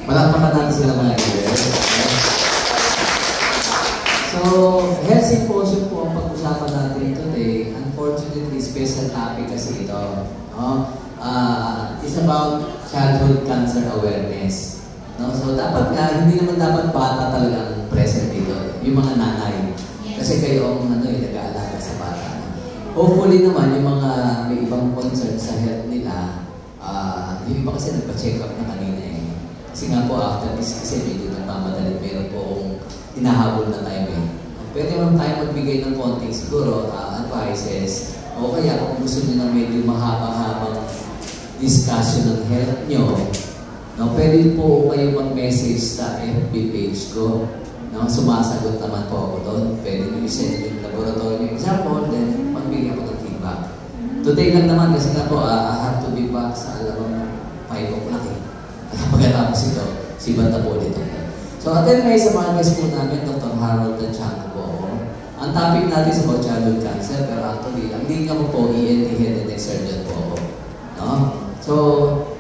Malakpakan natin sila mga leaders. So, health symposium po ang pag-usapan natin today. Unfortunately, special topic kasi ito. It's about childhood cancer awareness. No? So, dapat nga, hindi naman dapat bata talagang present dito. Yung mga nanay. Kasi kayo ang nag-aalaga sa bata. Hopefully naman, yung mga may ibang concern sa health nila, yung iba kasi nagpa-check up na kanina eh. Kasi nga po, after this kasi medyo nagmamadali, meron po akong hinahabol na time eh. Pwede naman tayo magbigay ng konting siguro, advices, o kaya kung gusto nyo na medyo mahaba-habang discussion ng health nyo, no, pwede po kayo mag-message sa FB page ko. No, sumasagot naman po ako doon. Pwede nyo i-send yung laboratory example, then magbigay ako ng feedback. Today lang naman kasi nga po, I have to be back sa alam 5 o'clock eh. Kaya pagkatapos ito, si Banta po dito. So, attend kayo sa mga guest po namin, Dr. Harold Tanchanko po ako. Ang topic natin is about childhood cancer, pero actually, ang linya ko po, ENT head and neck surgeon po ako. No? So,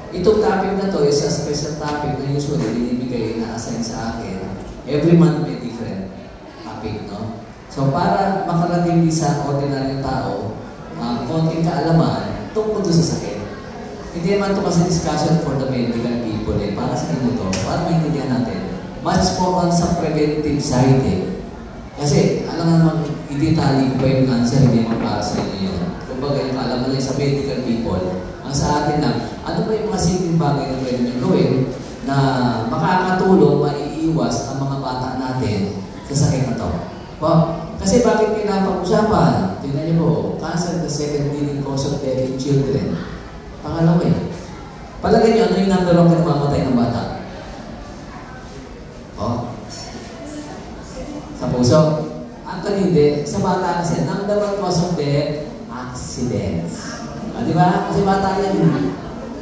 itong topic na to is a special topic na usually binibigay na assign sa akin. Every month may different topic, no? So, para makarating din sa ordinaryong tao, konting kaalaman tungkol sa sakit. Hindi naman ito kasi discussion for the medical people eh. Para sa inyo to, para maintindihan natin. Much more on sa preventive side eh. Kasi, alam naman, hindi tali ko ba yung cancer, hindi naman para sa inyo yun. Kumbaga, yung kaalaman lang sa medical people, ang sa atin lang, ano ba yung mga simpleng bagay na pwede nyo gawin na makakatulong, maiiwas ang mga bata natin sa sakit na to. Kasi bakit pinapag-usapan? Tingnan niyo po, cancer the second leading cause of death in children. Pangalawa eh. Palagay niyo, ano yung number 1 na mamatay ng bata? Sa puso? Actually hindi. Sa bata kasi, number 1 cause of death, accidents. Di ba? Kasi bata yan yun.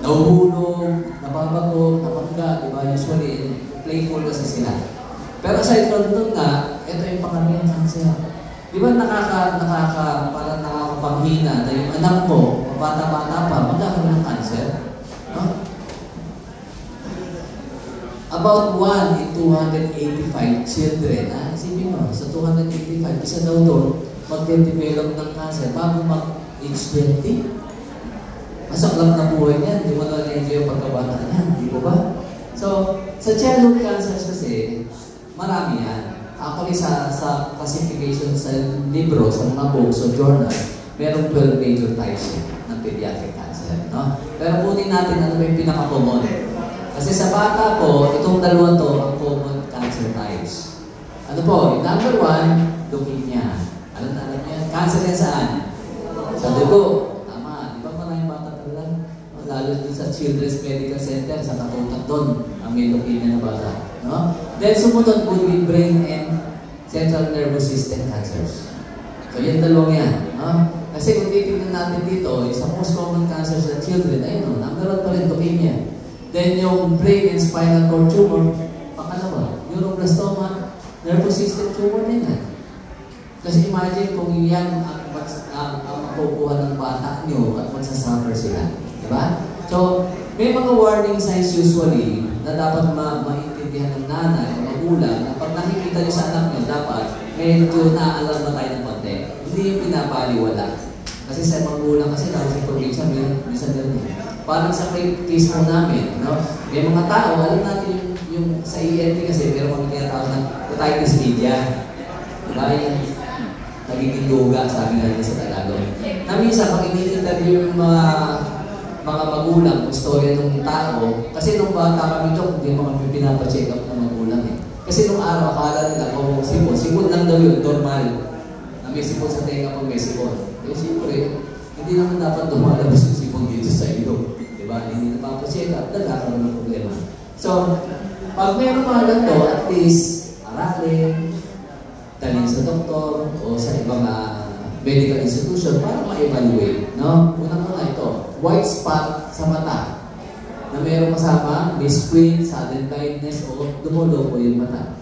Nahuhulog, napapagod, napagka, di ba? Usually, playful kasi sila. Pero aside from doon nga, ito yung pangalang cancer. Di ba parang nakakapanghina na yung anak mo, bata-bata pa, magkakaroon ng cancer? No? About 1 in 285 children, isipin mo, sa 285, isa daw doon, mag-develop ng cancer bago mag-age 20. Masaklap na buhay niyan, di mo na na-enjoy yung pagkabata niyan, di ba ba? So, sa childhood cancers kasi, marami yan. Actually, sa classification sa libro, sa mga books o journal, merong 12 major types ng pediatric cancer. No? Pero kunin natin ano yung pinaka-common. Kasi sa bata po, itong dalawa to ang common cancer types. Ano po? Number 1, leukemia. Alam niya? Cancer yan saan? Sa dugo. Tama. Di ba maraming bata talaga? Lalo dun sa Children's Medical Center, sa katutak doon, ang may leukemia na bata. No? Then sumunod would be brain and central nervous system cancers. So yung dalawang yan. No? Kasi kung titignan natin dito, yung most common cancer sa children, ayun, number 1 pa rin, leukemia. Then yung brain and spinal cord tumor, pangalawa, neuroblastoma, nervous system tumor din yan. Kasi imagine kung yan ang makukuha ng bata nyo at magsasuffer sila. Diba? So, may mga warning signs usually na dapat maintindihan ng nanay o magulang na pag nakikita nyo sa anak nyo, dapat medyo naalam na tayo ng konti. Hindi yung pinapaliwala. Kasi sa magulang kasi dapat sa probinsya, minsan ganun eh. Parang sa case mo namin, no? May mga tao, alam natin yung sa ENT kasi, pero kami tinatawag ng otitis media. Diba? Yung nagiging duga, sabi natin sa Tagalog. Na minsan, pag ini-interview yung mga magulang, istorya ng tao, kasi nung bata kami ito, hindi mo kami pinapacheck up ng magulang eh. Kasi nung araw, akala nila, sipon lang daw yun, normal. Na may sipon sa tenga pag may sipon. Eh, siyempre, hindi naman dapat dumalabas yung sipon dito sa iyo. Diba? Hindi napapacheck up, nagkakaroon ng problema. So, pag meron mga ganito, at least, aralin, talin sa doktor, o sa ibang medical institution para ma-evaluate. No? Unang-una ito, white spot sa mata na mayroong kasama, may squint, sudden blindness, o dumulobo yung mata.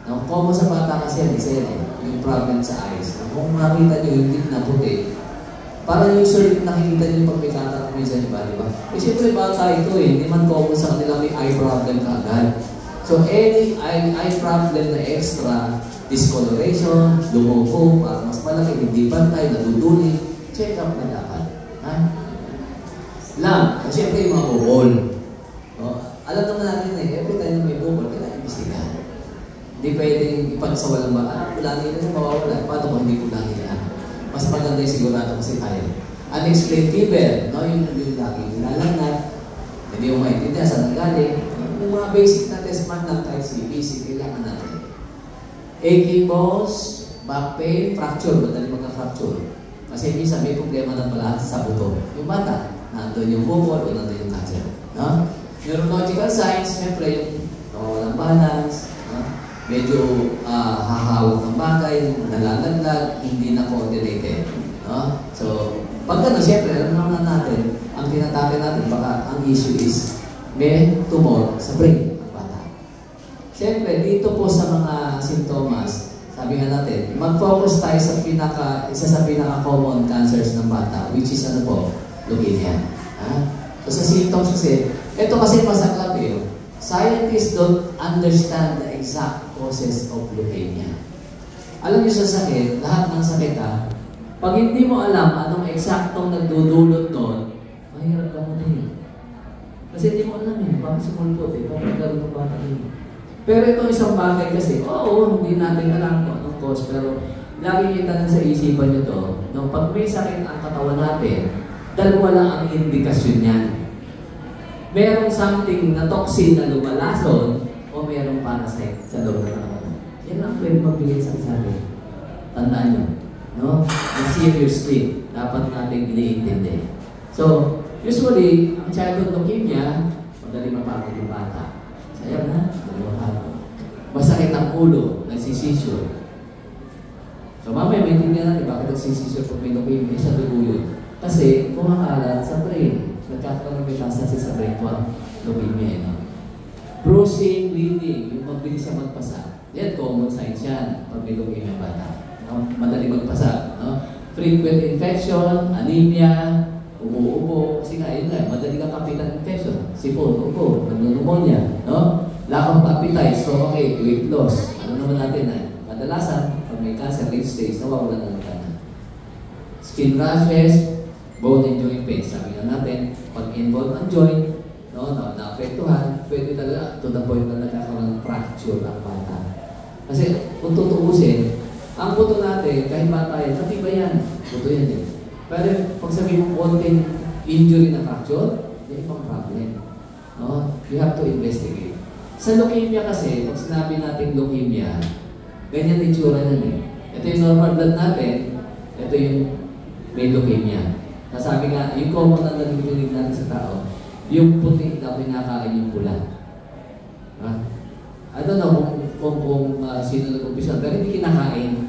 Now, common sa bata kasi yan, isa yan eh, yung problem sa eyes. Kung makita nyo yung tip na puti, parang usually nakikita nyo pag may katarak minsan iba, di ba? Eh, siyempre bata ito eh, hindi man common sa kanila may eye problem kaagad. So, any eye problem na extra, discoloration, lumuko, para mas malaki, hindi pantay, naduduli, check up na dapat. Ha? Siyempre yung mga bukol. No? Alam naman natin eh, every time na may bukol, kailangan imbestigahan. Hindi pwedeng ipagsawalang ba, wala nila, mawawala. Paano kung hindi wala nila? Mas maganda yung sigurado kasi tayo. Unexplained fever, no? Yung lagi nilalangat, hindi mo maintindihan saan nanggaling. Yung mga basic na test man lang kahit CBC, kailangan natin. Aching bones, back pain, fracture, madali magka-fracture. Kasi minsan may problema na pala sa buto. Yung bata, nandun yung bukol o nandun yung cancer. No? Neurological signs, siyempre yung walang balance, no? Medyo hahawak ng bagay, nalalaglag, hindi na coordinated. No? So, pag gano'n, siyempre, alam naman natin, ang tinatake natin, baka ang issue is may tumor sa brain ng bata. Siyempre, dito po sa mga sintomas, sabi nga natin, mag-focus tayo sa isa sa pinaka-common cancers ng bata, which is ano po? Leukemia. So sa symptoms kasi, ito kasi masaklap eh. Scientists don't understand the exact causes of leukemia. Alam niyo sa sakit, lahat ng sakit pag hindi mo alam anong eksaktong nagdudulot doon, mahirap ka mo din. Kasi hindi mo alam eh, bakit sumulpot eh, bakit gano'n ng bata rin. Pero ito isang bagay kasi, hindi natin alam kung anong cause, pero lagi kita sa isipan nyo to, no, pag may sakit ang katawan natin, dalawa lang ang indikasyon yan. Merong something na toxin na lumalason, o merong parasite sa loob ng katawan. Yan ang pwede magbigay sa atin. Tandaan nyo, no? Na seriously, dapat natin iniintindi. So, usually, ang childhood leukemia, madali mapagod yung bata. Sayang na, masakit ang ulo, nagsisisure. So mamaya may tingnan natin bakit nagsisisure pag may leukemia sa dugo yun. Kasi kumakalat sa brain. Nagkakaroon ng metastasis sa brain ko ang leukemia. No? Bruising, bleeding, yung mabilis siya magpasa. Yan, common signs yan pag may leukemia bata. No? Madali magpasa. No? Frequent infection, anemia, ubo-ubo, kasi nga, yun nga, madali kang kapitan infection, sipon, ubo, pneumonia, no? Lack of appetite, stomach, weight loss. Ano naman natin kadalasan, pag may cancer, late stage, nawawalan na ng kanan. Skin rashes, bone and joint pain. Sabi nga natin, pag involve ang joint, no, naapektuhan, pwede talaga, to the point na nagkakaroon ng fracture ang bata. Kasi, kung tutuusin, ang buto natin, kahit bata yan, matibay yan. Buto yan din. Pero pag sabihin mo konting injury na fracture, may ibang problem. No? You have to investigate. Sa leukemia kasi, pag sinabi natin leukemia, ganyan yung tsura na eh. Ito yung normal blood natin, ito yung may leukemia. Nasabi nga, yung common na nagdidinig natin sa tao, yung puti na pinakain yung pula. I don't know kung sino nag-umpisa, pero hindi kinakain.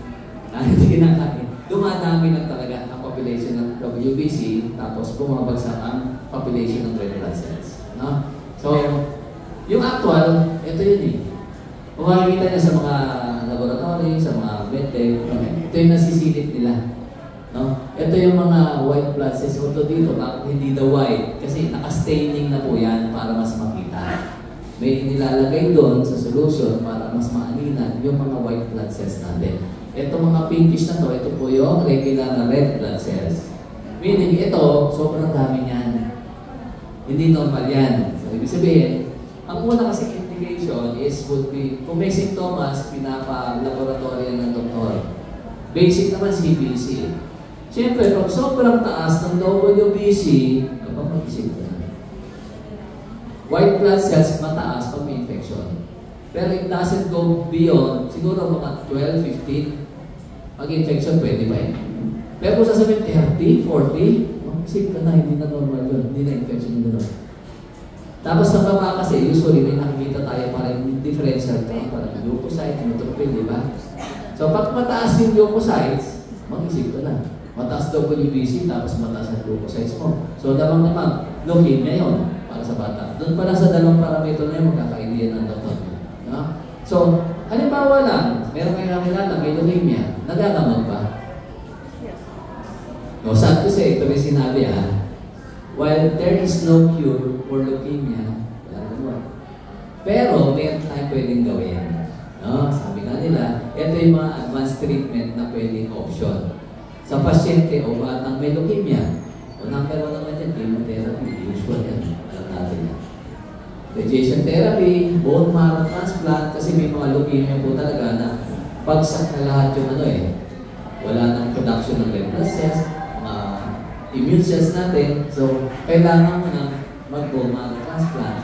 Hindi kinakain. Dumadami lang talaga ang population ng WBC, tapos bumabagsak ang population ng red blood cells. No? So, yung actual, ito yun eh. Kung makikita niya sa mga laboratory, sa mga medtech, ito yung nasisilip nila. No? Ito yung mga white blood cells. Although dito, bakit hindi the white? Kasi naka-staining na po yan para mas makita. May nilalagay doon sa solution para mas maalinan yung mga white blood cells natin. Ito mga pinkish na to, ito po yung regular na red blood cells. Meaning ito, sobrang dami niyan. Hindi normal yan. So, ibig sabihin, ang una kasi indication would be, kung may sintomas, pinapa-laboratory ng doktor. Basic naman CBC. Siyempre, pag sobrang taas ng WBC, kapag mag-isip na. White blood cells mataas pag may infection. Pero it doesn't go beyond, siguro mga 12, 15, pag-infection, pwede ba yun? Pero kung sasabihin 30, 40, mag-isip ka na, hindi na normal yun, hindi na infection yun. Tapos sa baba kasi, usually may nakikita tayo parang differential tayo, parang leukocyte, neutrophil, di ba? So pag mataas yung leukocytes, mag-isip ka na. Mataas WBC, tapos mataas ang leukocytes mo. So damang leukemia yun para sa bata. Doon pala sa dalawang parameter na yun, magkaka-idea ng doktor. No? So, halimbawa lang, meron kayo nakilala, may leukemia, nagagamot ba? Yes. No, sad to say, ito may sinabi while there is no cure for leukemia, wala naman. Pero meron tayong pwedeng gawin. No? Sabi nga nila, ito yung mga advanced treatment na pwedeng option. Sa pasyente o batang may leukemia, o number 1 naman yan, chemotherapy, usual yan, alam natin yan. Radiation therapy, bone marrow transplant, kasi may mga leukemia po talaga na bagsak na lahat yung ano eh. Wala nang production ng red blood cells, mga immune cells natin, so kailangan mo na mag-bone marrow transplant.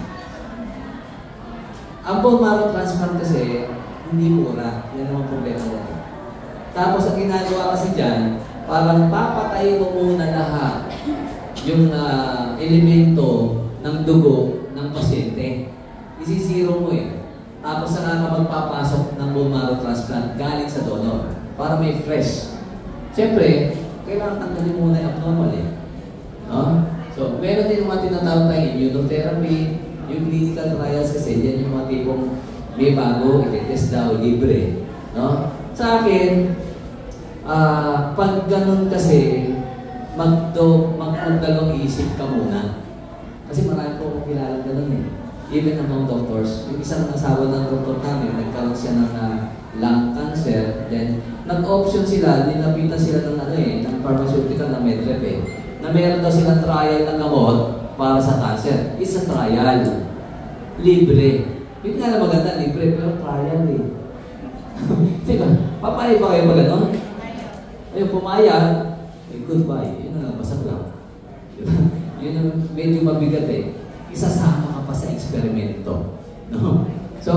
Ang bone marrow transplant kasi, hindi mura. Yan naman problema natin. Tapos ang ginagawa kasi dyan, parang papatay mo muna lahat yung elemento ng dugo ng pasyente. Isisiro mo eh. Tapos saka ka magpapasok ng bone marrow transplant galing sa donor para may fresh. Siyempre, kailangan tanggalin muna yung abnormal eh. No? So, meron din mga tinatawag tayong immunotherapy, yung clinical trials kasi, yan yung mga tipong may bago, i-test daw, libre. No? Sa akin, pag ganun kasi, magdalawang isip ka muna. Kasi marami po akong kilala ganun eh. Even among doctors. Yung isang asawa ng doktor namin, nagkaroon siya ng lung cancer. Then, nag-option sila, nilapitan sila ng ng pharmaceutical na medrep eh. Na meron daw silang trial ng gamot para sa cancer. It's a trial. Libre. Yun nga na maganda, libre, pero trial eh. Diba? Papayag ba kayo ba gano'n? Ayun, pumayag, goodbye. Yun na, basag lang. Diba? Yun yung medyo mabigat eh. Isasama ka pa sa eksperimento. No? So,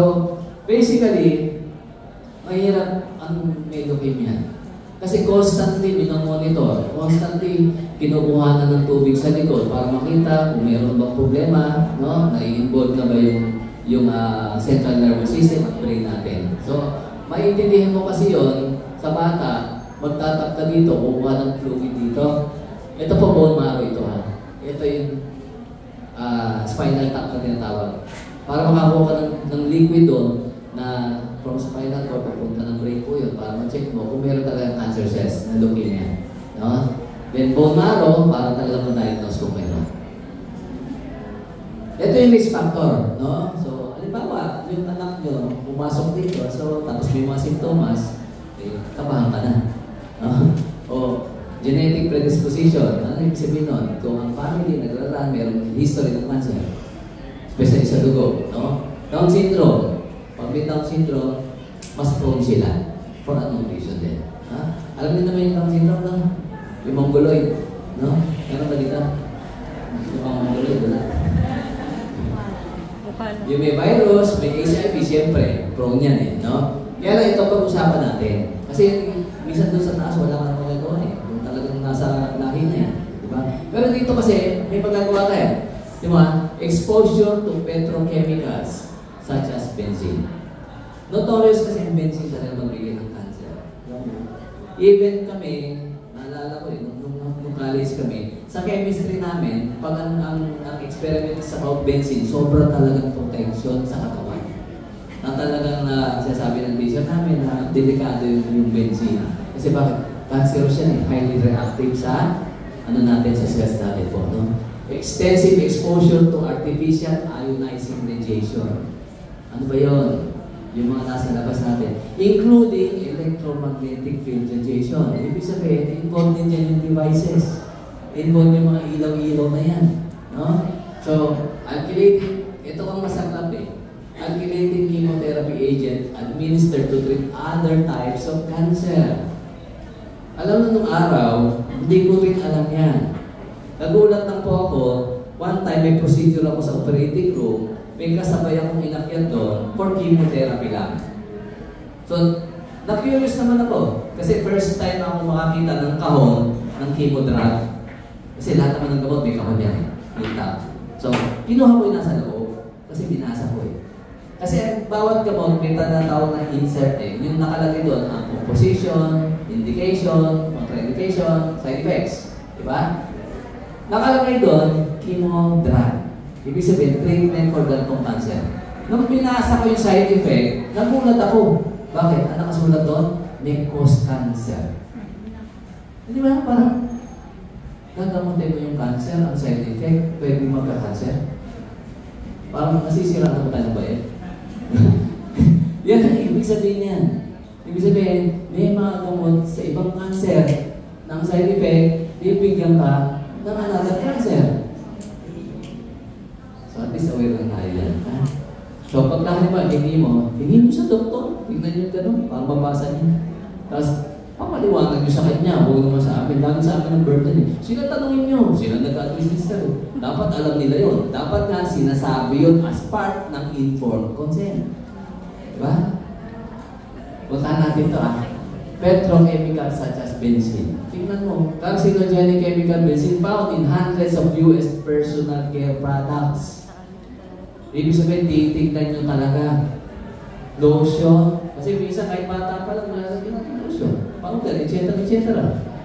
basically, mahirap ang may leukemia. Kasi constantly minomonitor, constantly kinukuha na ng tubig sa likod para makita kung meron bang problema, no? Na-involve na ba yung central nervous system at brain natin. So, maintindihan mo kasi yon sa bata, magtatap ka dito, kukuha ng fluid dito. Ito po bone marrow ito ha. Ito yung spinal tap na tinatawag. Para makakuha ka ng liquid doon na from spinal cord papunta ng brain po yun para ma-check mo kung meron talagang cancer cells na leukemia. No? Then bone marrow, para talagang ma-diagnose kung meron. Ito yung risk factor. No? So, halimbawa, yung anak nyo pumasok dito, so tapos may mga simptomas, eh, kabahan ka na. No? O genetic predisposition, ano yung sabihin nun? Kung ang family nagraran, meron history ng cancer, especially sa dugo. No? Down syndrome. Pag may Down syndrome, mas prone sila for anong reason din. Ha? Alam niyo naman yung Down syndrome, no? Yung mongoloid. No? Meron ba dito? Yung mongoloid, wala. Yung may virus, may HIV, siyempre, prone yan eh. No? Kaya lang ito pag-usapan natin. Kasi minsan doon sa taas, wala ka naman magagawa eh. Yung talagang nasa lahi na yan. Diba? Pero dito kasi, may pagagawa tayo. Diba? Exposure to petrochemicals such as benzene. Notorious kasi yung benzene talaga magbigay ng cancer. Even kami, naalala ko nung college kami, sa chemistry namin, pag ang experiment sa about benzene, sobra talagang protection sa katawan. Na talagang sinasabi ng teacher namin na delikado yung benzene. Kasi bakit? Cancerous yan eh, highly reactive sa natin sa cells natin po. No? Extensive exposure to artificial ionizing radiation. Ano ba yun? Yung mga nasa labas natin. Including electromagnetic field radiation. Ibig sabihin, involved din dyan yung devices. Involved yung mga ilaw-ilaw na yan. No? So, alkylating, ito ang masaklap eh. Alkylating chemotherapy agent administered to treat other types of cancer. Alam mo nung araw, hindi ko rin alam yan. Nagulat lang po ako, one time may procedure ako sa operating room, may kasabay akong inakyat doon for chemotherapy lang. So, na-curious naman ako. Kasi first time ako makakita ng kahon ng chemodrug. Kasi lahat naman ng gamot may kahon yan. So, kinuha ko yung nasa loob. Kasi binasa ko eh. Kasi bawat gamot may tinatawag na insert eh. Yung nakalagay doon, ang composition, indication, contraindication, side effects. Diba? Nakalagay doon, chemodrug. Ibig sabihin, treatment for ganitong cancer. Nung binasa ko yung side effect, nagulat ako. Bakit? Ano nakasulat doon? May cause cancer. Di ba? Parang, gagamutin mo yung cancer, ang side effect, pwede magka-cancer. Parang nasisira na tayo ba eh? Yan ang ibig sabihin yan. Ibig sabihin, may mga gamot sa ibang cancer ng side effect, bibigyan ka ng another cancer. So at least aware lang tayo yan. Ha? So pag halimbawa, hindi mo sa doktor, tignan nyo gano'n, para mabasa niya. Tapos, papaliwanag nyo sa kanya, huwag naman sa amin. Dami sa amin ng burden eh. Sila tanungin nyo, sila nag-administer. Dapat alam nila yon. Dapat nga sinasabi yon as part ng informed consent. Diba? Puntahan natin ito petrochemicals such as benzene. Tingnan mo, carcinogenic chemical benzene found in hundreds of US personal care products. Ibig sabihin, titignan nyo talaga. Lotion. Kasi minsan kahit bata pa lang, nalalagyan natin lotion. Powder, etc.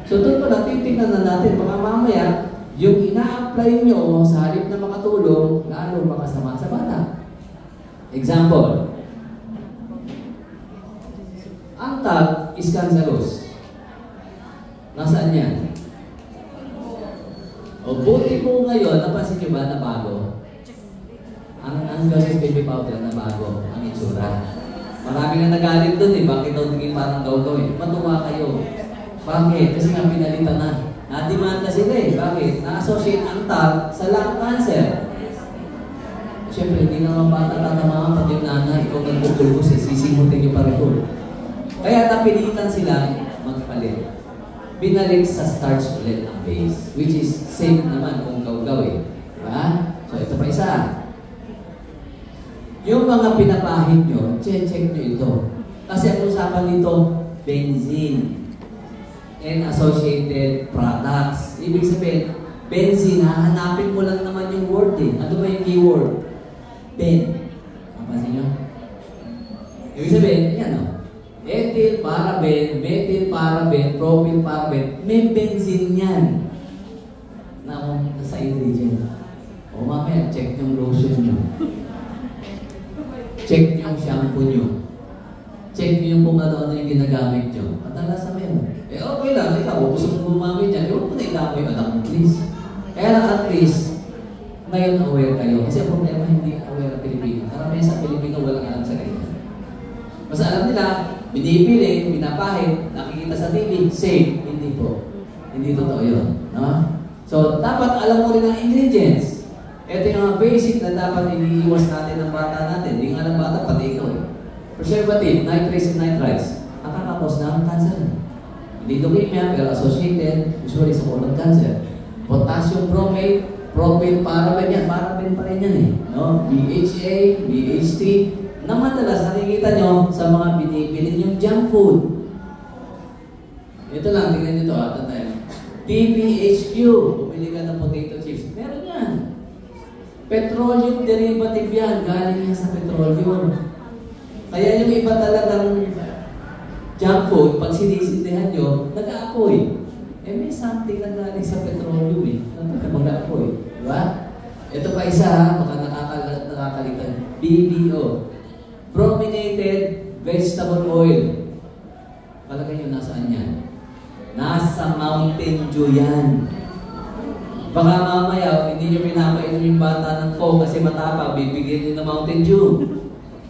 So doon pala, titignan na natin. Baka mamaya, yung ina-apply nyo sa halip na makatulong, lalo makasama sa bata. Example. Ang tag is cancerous. Nasaan yan? O buti po ngayon, napansin nyo ba na bago? Ang Joseph Baby Powder na bago, ang itsura. Marami na nagalit doon eh. Bakit daw naging parang gaw-gaw eh? Matuwa kayo. Bakit? Kasi nga pinalitan na. Na-demand na sila eh. Bakit? Na-associate ang tag sa lung cancer. Siyempre, hindi naman bata tatamaan pag yung nanay. Ikaw nagpupulbos eh. Sisimutin nyo pareho. Kaya napilitan sila magpalit. Binalik sa starch ulit ang base. Which is same naman kung gaw-gaw eh. Diba? So ito pa isa. Yung mga pinapahid nyo, check nyo ito. Kasi ang usapan dito, benzene and associated products. Ibig sabihin, benzene, hahanapin mo lang naman yung word eh. Ano ba yung keyword? Ben. Kapasin nyo? Ibig sabihin, yan o. Ethyl paraben, methyl paraben, propyl paraben, may benzene yan. Na sa ingredient. O mamaya, check yung lotion nyo. Check yung shampoo nyo. Check yung kung ano-ano yung ginagamit nyo. Kadalasan meron. Eh okay lang, ikaw, gusto mong gumamit yan, huwag mo na ilamoy anak mo, please. Kaya lang at least, ngayon aware kayo. Kasi ang problema, hindi aware ang Pilipino. Karamihan sa Pilipino, walang alam sa ganyan. Mas alam nila, binibili, pinapahid, nakikita sa TV, safe. Hindi po. Hindi totoo yun. No? So, dapat alam mo rin ang ingredients. Ito yung mga basic na dapat iniiwas natin ng bata natin. Hindi nga ng bata, pati ikaw eh. Preservative, nitrates and nitrites. Nakakapos na ang cancer. Hindi leukemia, pero associated, usually sa colon cancer. Potassium bromate, propyl paraben yan. Paraben pa rin yan eh. No? BHA, BHT. Na madalas nakikita nyo sa mga binibili yung junk food. Ito lang, tingnan nyo ito. Tayo. TBHQ. Bumili ka ng potato chips. Meron yan. Petroleum derivative yan. Galing yan sa petroleum. Kaya yung iba talagang junk food, pag sinisindihan nyo, nag-aapoy. Eh may something na galing sa petroleum eh. Mag-aapoy. Diba? Ito pa isa ha, baka nakakalitan. BBO. Brominated vegetable oil. Palagay nyo nasaan yan? Nasa Mountain Dew yan. Baka mamaya, hindi nyo pinapainom yung bata ng Coke kasi matapa, bibigyan nyo ng Mountain Dew.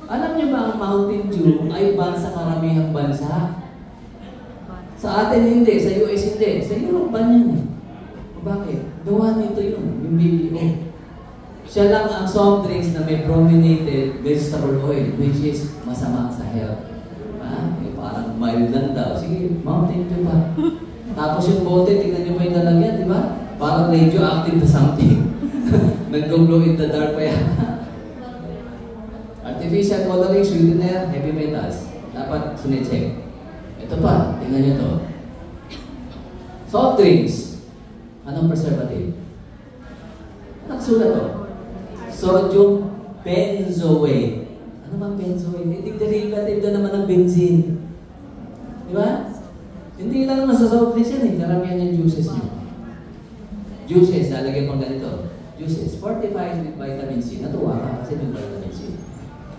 Alam nyo ba ang Mountain Dew ay ban sa karamihang bansa? Sa atin hindi, sa US hindi. Sa Europe ban yan eh. Bakit? Gawa nito yun, yung BBO. Siya lang ang soft drinks na may brominated vegetable oil, which is masama sa health. Eh, parang mild lang daw. Sige, Mountain Dew pa. Tapos yung bote, tingnan nyo pa yung lalagyan, di ba? Parang radioactive na something. Nag-glow in the dark pa yan. Artificial coloring, sweetener, heavy metals. Dapat sine-check. Ito pa, tingnan nyo to. Soft drinks. Anong preservative? Nakasulat to. Sodium benzoate. Ano bang benzoate? Hindi derivative na naman ng benzene. Di ba? Hindi lang naman sa soft drinks yan eh. Karamihan yung juices nyo. Juices, lalagyan pang ganito. Juices, fortified with vitamin C. Natuwa ka kasi may vitamin C.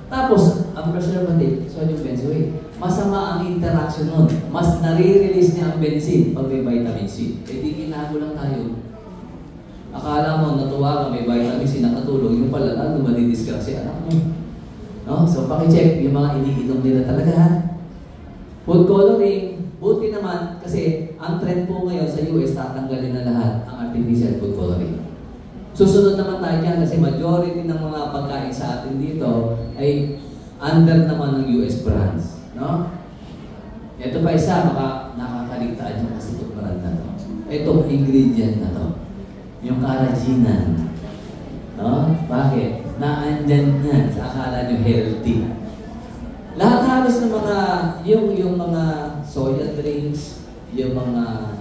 Tapos, ang preservative, sodium benzoate. Masama ang interaction nun. Mas nare-release niya ang benzene pag may vitamin C. Eh di ginago lang tayo. Akala mo, natuwa ka, may vitamin C nakatulog, yung pala, lalo madidiscuss si anak mo. No? So, pakicheck yung mga iniinom nila talaga, ha? Food coloring, buti naman, kasi ang trend po ngayon sa US, tatanggalin na lahat ang artificial food coloring. Susunod naman tayo dyan, kasi majority ng mga pagkain sa atin dito ay under naman ng US brands. No? Ito pa isa, baka nakakaligtaan yung kasi itong brand na to. Itong ingredient na to. Yung carrageenan. No? Bakit? Naandyan yan sa akala nyo healthy. Lahat halos ng mga, yung mga soya drinks, yung mga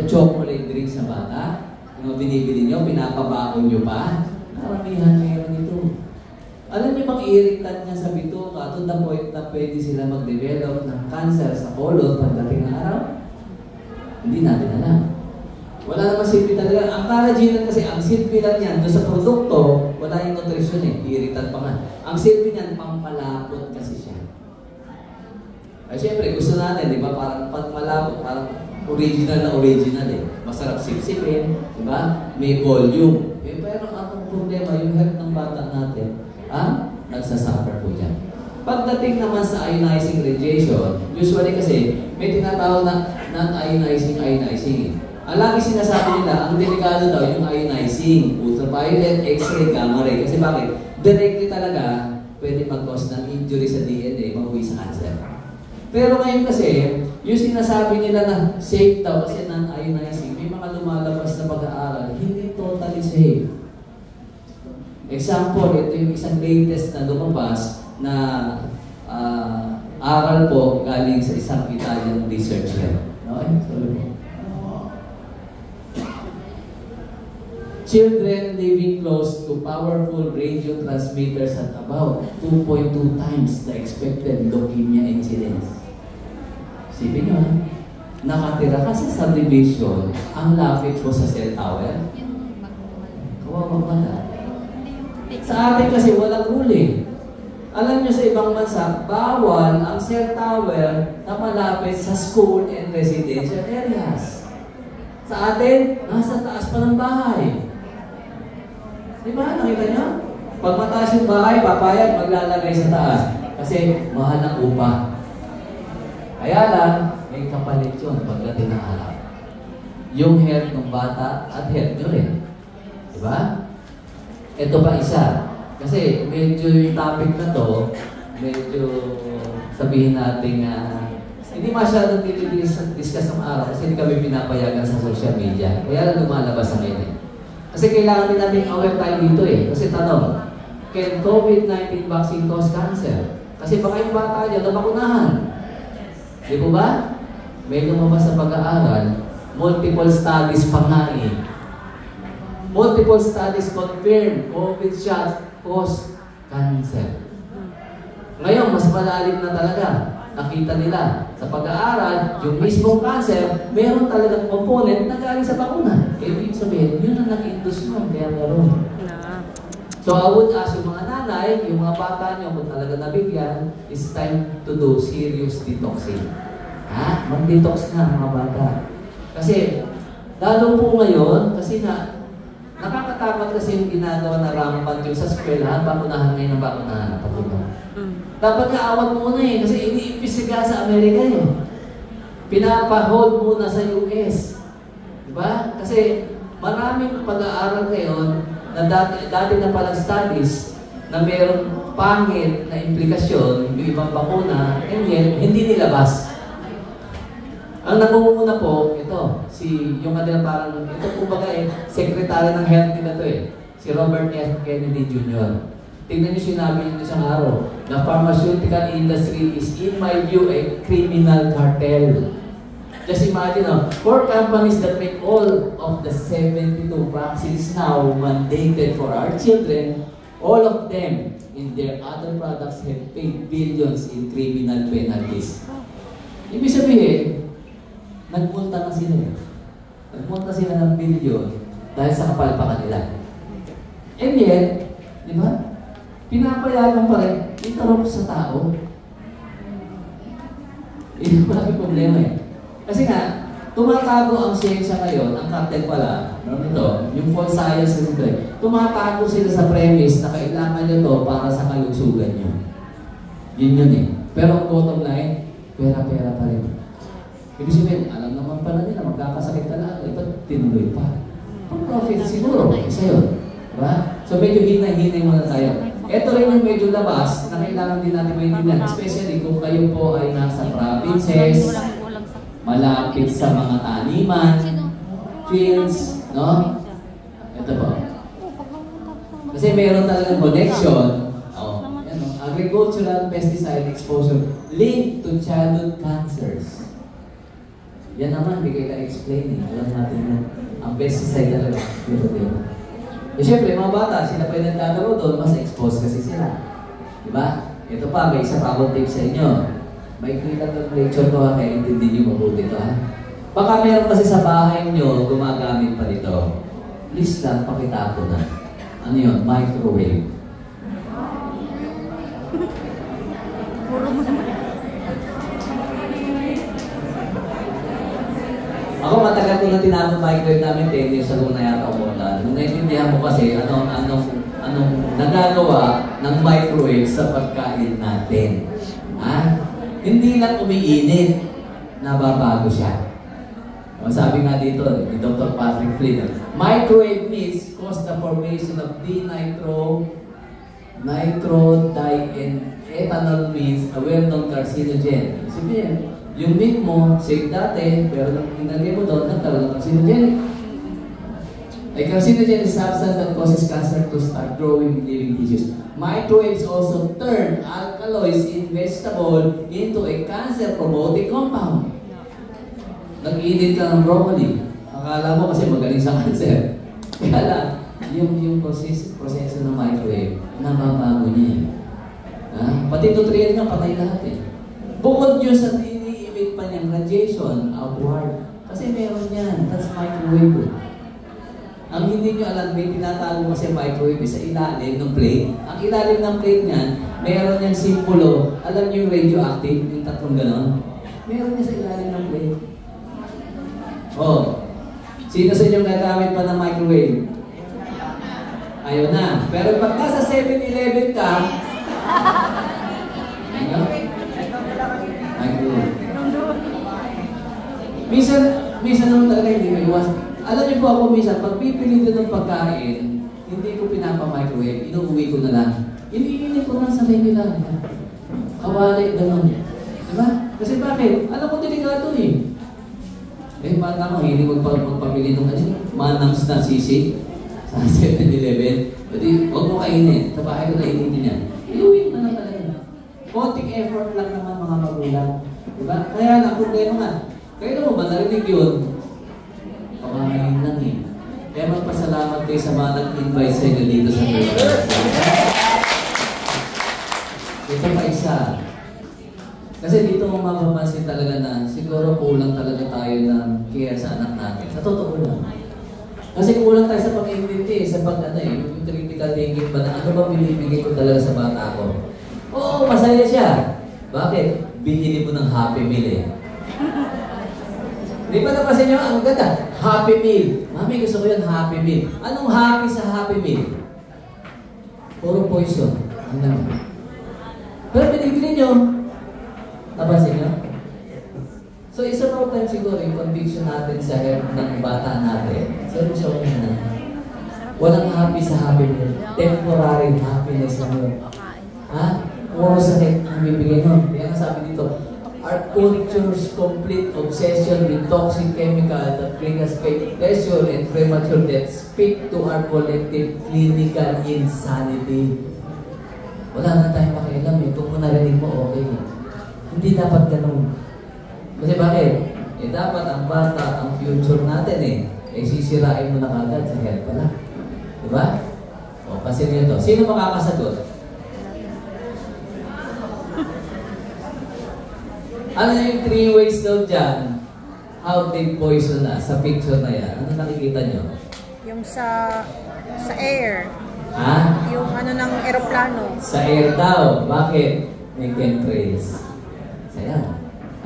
chocolate drinks sa bata, yung binibili nyo, pinapabaon nyo pa, karamihan meron ito. Alam niyo bang irritant niya sa bituka to the point na pwede sila mag-develop ng cancer sa colon pagdating ng araw? Hindi natin alam. Wala naman silbi talaga. Ang carrageenan kasi, ang silbi lang yan, doon sa produkto, wala yung nutrition eh. Irritant pa nga. Ang silbi niyan, pampalapot kasi siya. Ay syempre, gusto natin, di ba? Parang pampalapot, parang original na original eh. Masarap sipsipin, di ba? May volume. Eh, pero ang problema, yung health ng bata natin, nagsasuffer po dyan. Pagdating naman sa ionizing radiation, usually kasi, may tinatawag na non-ionizing. Ang lagi sinasabi nila, ang delikado daw yung ionizing, ultraviolet, X-ray, gamma ray. Kasi bakit? Directly talaga, pwede mag-cause ng injury sa DNA, mag-uwi sa cancer. Pero ngayon kasi, yung sinasabi nila na safe daw kasi non-ionizing, may mga lumalabas na pag-aaral, hindi totally safe. Example, ito yung isang latest na lumabas na aral po galing sa isang Italian researcher. Okay? Sorry. Children living close to powerful radio transmitters at about 2.2 times the expected leukemia incidence. Sipin nyo, nakatira ka sa subdivision, ang lapit mo sa cell tower. Kawawa bata. Sa atin kasi walang rule. Alam nyo sa ibang bansa, bawal ang cell tower na malapit sa school and residential areas. Sa atin, nasa taas pa ng bahay. Diba? Nakita nyo? Pag mataas yung bahay, papayag, maglalagay sa taas. Kasi mahal ang upa. Kaya lang, may kapalit yun pagdating ng araw. Yung health ng bata at health nyo rin. Diba? Ito pa isa. Kasi medyo yung topic na to, medyo sabihin natin hindi masyadong discuss ng araw kasi hindi kami pinapayagan sa social media. Kaya lumalabas sa ngayon. Kasi kailangan din natin aware tayo dito eh. Kasi tanong, can COVID-19 vaccine cause cancer? Kasi baka yung bata niya nabakunahan. Di po ba? May lumabas sa pag-aaral, multiple studies pa nga eh. Multiple studies confirm COVID shots cause cancer. Ngayon, mas malalim na talaga. Nakita nila sa pag-aaral, yung mismong cancer, meron talagang component na galing sa bakuna. Ibig sabihin, yun ang nag-induce nun, kaya meron. So I would ask yung mga nanay, yung mga bata nyo, kung talaga nabigyan, it's time to do serious detoxing. Mag-detox na mga bata. Kasi, lalo po ngayon, kasi nakakatakot kasi yung ginagawa na rampant yung sa eskwelahan, bakunahan ngayon ang bakunahan na patuloy. Dapat kaawat muna eh, kasi iniimbestiga sa Amerika eh. Pinapa-hold muna sa US. Diba? Kasi maraming pag-aaral ngayon na dati na palang studies na mayroong pangit na implikasyon yung ibang bakuna, and yet, hindi nilabas. Ang nangunguna po, ito, yung kanilang parang, ito po baga eh, secretary ng health nila to eh, si Robert F. Kennedy Jr. Tingnan niyo sinabi niyo isang araw, the pharmaceutical industry is, in my view, a criminal cartel. Just imagine, 4 companies that make all of the 72 vaccines now mandated for our children, all of them in their other products have paid billions in criminal penalties. Ibig sabihin, nagpunta na sila. Nagpunta sila ng billion dahil sa kapalpakan nila. And yet, di ba? Pinapayagan pa rin, itarok sa tao. Ito malaki problema eh. Kasi nga, Tumatago ang siyensya ngayon, ang captain pala, no, ito, yung full science nito, tumatago sila sa premise na kailangan nyo to para sa kalusugan nyo. Yun yun eh. Pero ang bottom line, pera-pera pa rin. Ibig sabihin, alam naman pala nila, magkakasakit ka lang, ba't tinuloy pa? Ang profit siguro, isa yun. Diba? So medyo hinay-hinay muna tayo. Ito rin yung medyo labas na kailangan din natin maintindihan, especially kung kayo po ay nasa provinces, malapit sa mga taniman, fields, no? Ito po. Kasi meron talagang connection. Agricultural pesticide exposure linked to childhood cancers. Yan naman, hindi kayo na-explain eh. Alam natin na ang pesticide talaga. Eh syempre, mga bata, sila pa yung naglalaro doon, mas expose kasi sila. Diba? Ito pa, may isa pa akong tip sa inyo. May kilang ng lecture ko ha, kaya intindi nyo mabuti ito ha. Baka meron kasi sa bahay nyo, gumagamit pa dito. Please lang, pakita ko na. Ano yun? Microwave. Ako matagal ko na tinapos microwave namin, 10 years ago na yata umulan. Nung naintindihan mo kasi anong nagagawa ng microwave sa pagkain natin. Ha? Hindi lang umiinit, nababago siya. Sabi nga dito ni Dr. Patrick Flynn, microwave means cause the formation of ethanol means a well-known carcinogen. Sabihin, yung meat mo, safe dati, pero nung inagay mo doon, nagkaroon ng carcinogenic. A carcinogen is substance that causes cancer to start growing in living tissues. Microwaves also turn alkaloids in vegetable into a cancer-promoting compound. Nag-init ka ng broccoli. Akala mo kasi magaling sa cancer. Kaya lang, yung proseso ng microwave, nababago niya. Pati nutrient niya, patay lahat eh. Bukod yun sa ini-emit pa niyang radiation outward. Kasi meron yan. That's microwave. Ang hindi nyo alam, may tinatago kasi microwave sa ilalim ng plate. Ang ilalim ng plate niyan, meron niyang simbolo. Alam niyo yung radioactive, yung tatlong ganon? Meron niya sa ilalim ng plate. Oh, sino sa inyo gagamit pa ng microwave? Ayaw na. Pero pag nasa 7-Eleven ka, ano? Microwave. Minsan naman talaga hindi may iwas. Alam niyo po ako minsan, pag pipili din ng pagkain, hindi ko pinapa-microwave, inuuwi ko na lang. Iniinit ko lang sa regular. Kawali, gano'n. Diba? Kasi bakit? Alam ko delikado eh. Bata mo, hindi magpapili ng manams na sisig sa 7-Eleven. Pwede, huwag mo kainin. Sa bahay ko na initin niya. Iuwi na lang talaga. Konting effort lang naman mga magulang. Diba? Kaya lang, problema nga. Kaya mo ba narinig yun? Pakain lang eh. Kaya magpasalamat kayo sa mga nag-invite sa inyo dito sa Christmas. Ito pa isa. Kasi dito mo mapapansin talaga na siguro kulang talaga tayo ng care sa anak natin. Sa totoo lang. Kasi kulang tayo sa pag-intindi, sa yung critical thinking ba na ano ba binibigay ko talaga sa bata ko? Oo, masaya siya. Bakit? Binili mo ng Happy Meal eh. Di ba napasin nyo? Ang ganda. Happy Meal. Mami, gusto ko yun, Happy Meal. Anong happy sa Happy Meal? Puro poison. Ang naman. Pero binibili nyo. Napasin nyo? So, isa po time siguro yung conviction natin sa health ng bata natin. So, siya na walang happy sa Happy Meal. Temporary happiness lang yun. Ha? Puro sakit ang bibigay nun. Kaya sabi dito, our culture's complete obsession with toxic chemicals that bring us pleasure and premature death speak to our collective clinical insanity. Wala na tayong pakialam eh. Kung narinig mo, okay. Hindi dapat ganun. Kasi bakit? Eh dapat ang bata, ang future natin eh. Eh sisirain mo na kagad sa health pala. Diba? O, kasi nito. Sino makakasagot? Ano yung 3 ways daw dyan? How they poison us sa picture na yan? Ano nakikita nyo? Yung sa air. Ha? Yung ano ng aeroplano. Sa air daw. Bakit? May chemtrails. Saya.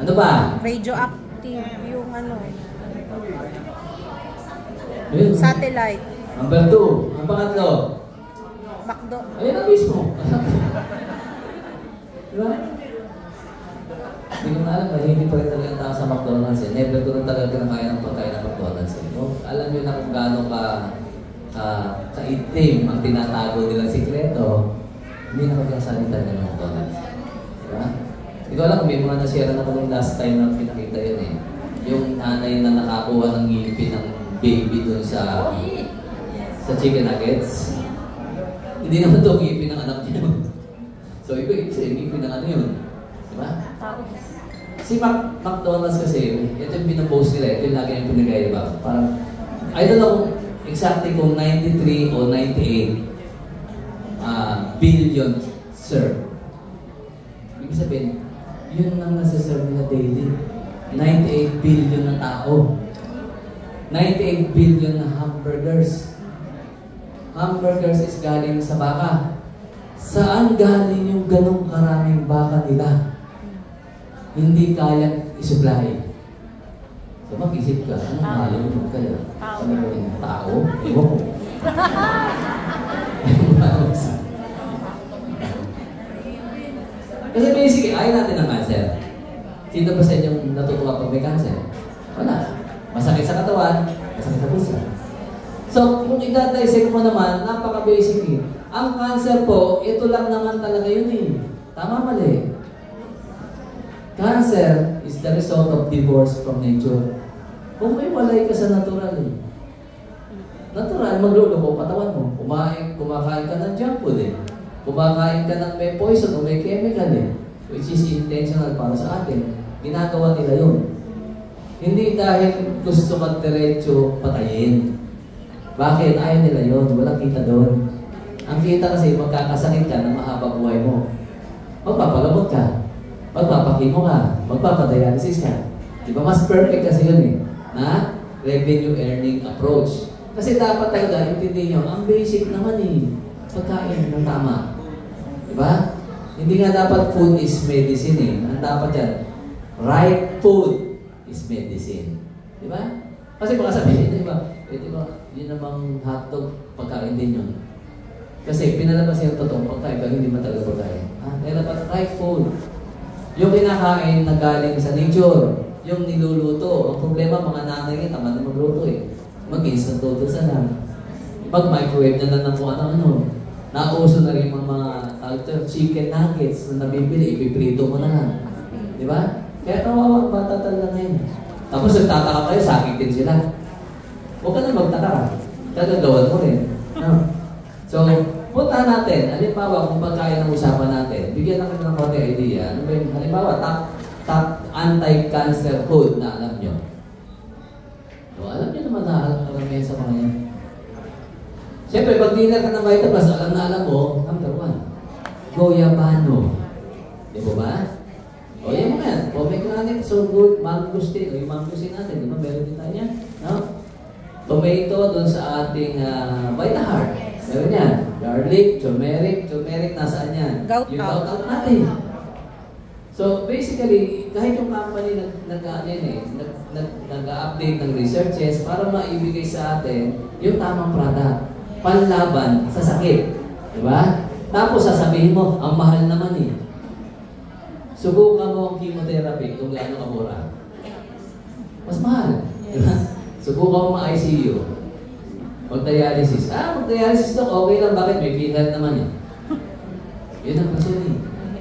Ano ba? Radioactive. Yung ano. Ayun. Satellite. Number 2. Ang pangatlo. McDo. Ayun ang mismo. Diba? Hindi ko na alam, hindi pa rin talaga ang tao sa McDonald's. Never ko rin talaga kinakain ng pagkain ng McDonald's. No? Alam nyo na kung gaano ka-itim ang tinatago nilang sikreto, hindi na magkasalita ng McDonald's. Diba? Hindi ko alam kung may mga nasira na ko nung last time na pinakita yun eh. Yung nanay na nakakuha ng ngipin ng baby dun sa chicken nuggets. Hindi naman ito ngipin ng anak niya. So, ibig sabihin, ngipin ng ano yun. Diba? Si McDonald's kasi, ito yung binapost nila, ito yung lagi yung pinagay, diba? Parang, I don't know exactly kung 93 o 98 billion serve. Ibig sabihin, yun lang nasa-serve nila daily. 98 billion na tao. 98 billion na hamburgers. Hamburgers is galing sa baka. Saan galing yung ganong karaming baka nila? Hindi kayang isupply. So mag-isip ka, anong malulog kayo? Ano ba yung tao? Ewan ko. Kasi basically, ayaw natin ng cancer. Sino ba sa inyong natutuwa pag may cancer? Wala. Masakit sa katawan, masakit sa puso. So, kung i-dissect mo naman, napaka-basic eh. Ang cancer po, ito lang naman talaga yun eh. Tama mali. Cancer is the result of divorce from nature. Kung may walay ka sa natural eh. Natural, magluloko katawan mo. Kumakain ka ng junk food eh. Kumakain ka ng may poison o may chemical eh. Which is intentional para sa atin. Ginagawa nila yun. Hindi dahil gusto mag-diretso patayin. Bakit? Ayaw nila yun. Walang kita doon. Ang kita kasi magkakasakit ka na mahaba buhay mo. Magpapagamot ka. Magpapakimo ka. Magpapadialysis ka. Diba? Mas perfect kasi yun eh. Na revenue earning approach. Kasi dapat talaga, intindihin nyo, ang basic naman eh. Pagkain ng tama. Diba? Hindi nga dapat food is medicine eh. Ang dapat yan, right food is medicine. Diba? Kasi baka sabihin, diba? Yun namang hotdog, pagkain din yun. Kasi pinalabas yung totoong pagkain, pero hindi man talaga pagkain. Kaya dapat right food. Yung kinakain na galing sa nature, yung niluluto. Ang problema, mga nanay ngayon, tama na magluto eh. Mag-instant noodles na lang. Mag-microwave na lang ng kung ano-ano. Nauso na rin mga chicken nuggets na nabibili, ipiprito mo na lang. Di ba? Kaya kawawa ang bata talaga ngayon. Tapos nagtataka kayo, sakitin sila. Huwag ka na magtaka. Gagagawan mo rin. No? So, punta natin. Halimbawa, kung pagkain ang usapan natin, bigyan natin ng konti idea. Ano ba yung, halimbawa, top anti-cancer food na alam nyo. So, alam nyo naman na karamihan sa mga yan. Siyempre, pag dinner ka ng vitamins, alam mo, number 1, goyabano. Di ba ba? O, yan mo yan. Pomegranate, so good, mangosteen. O, yung mangosteen natin, di ba? Meron din tayo yan. No? Tomato doon sa ating Vitaheart. Meron yan. Garlic, turmeric. Turmeric, nasaan yan? Gout yung out. gout natin. So, basically, kahit yung company nag-update ng researches para maibigay sa atin yung tamang product. Panlaban sa sakit. Diba? Tapos sasabihin mo, ang mahal naman eh. Subukan mo ang chemotherapy kung gaano ka mura. Mas mahal. Diba? Subukan mo ma-ICU. Mag-dialysis. Mag-dialysis doon, okay lang. Bakit? May PhilHealth naman eh. Yun ang kasi eh.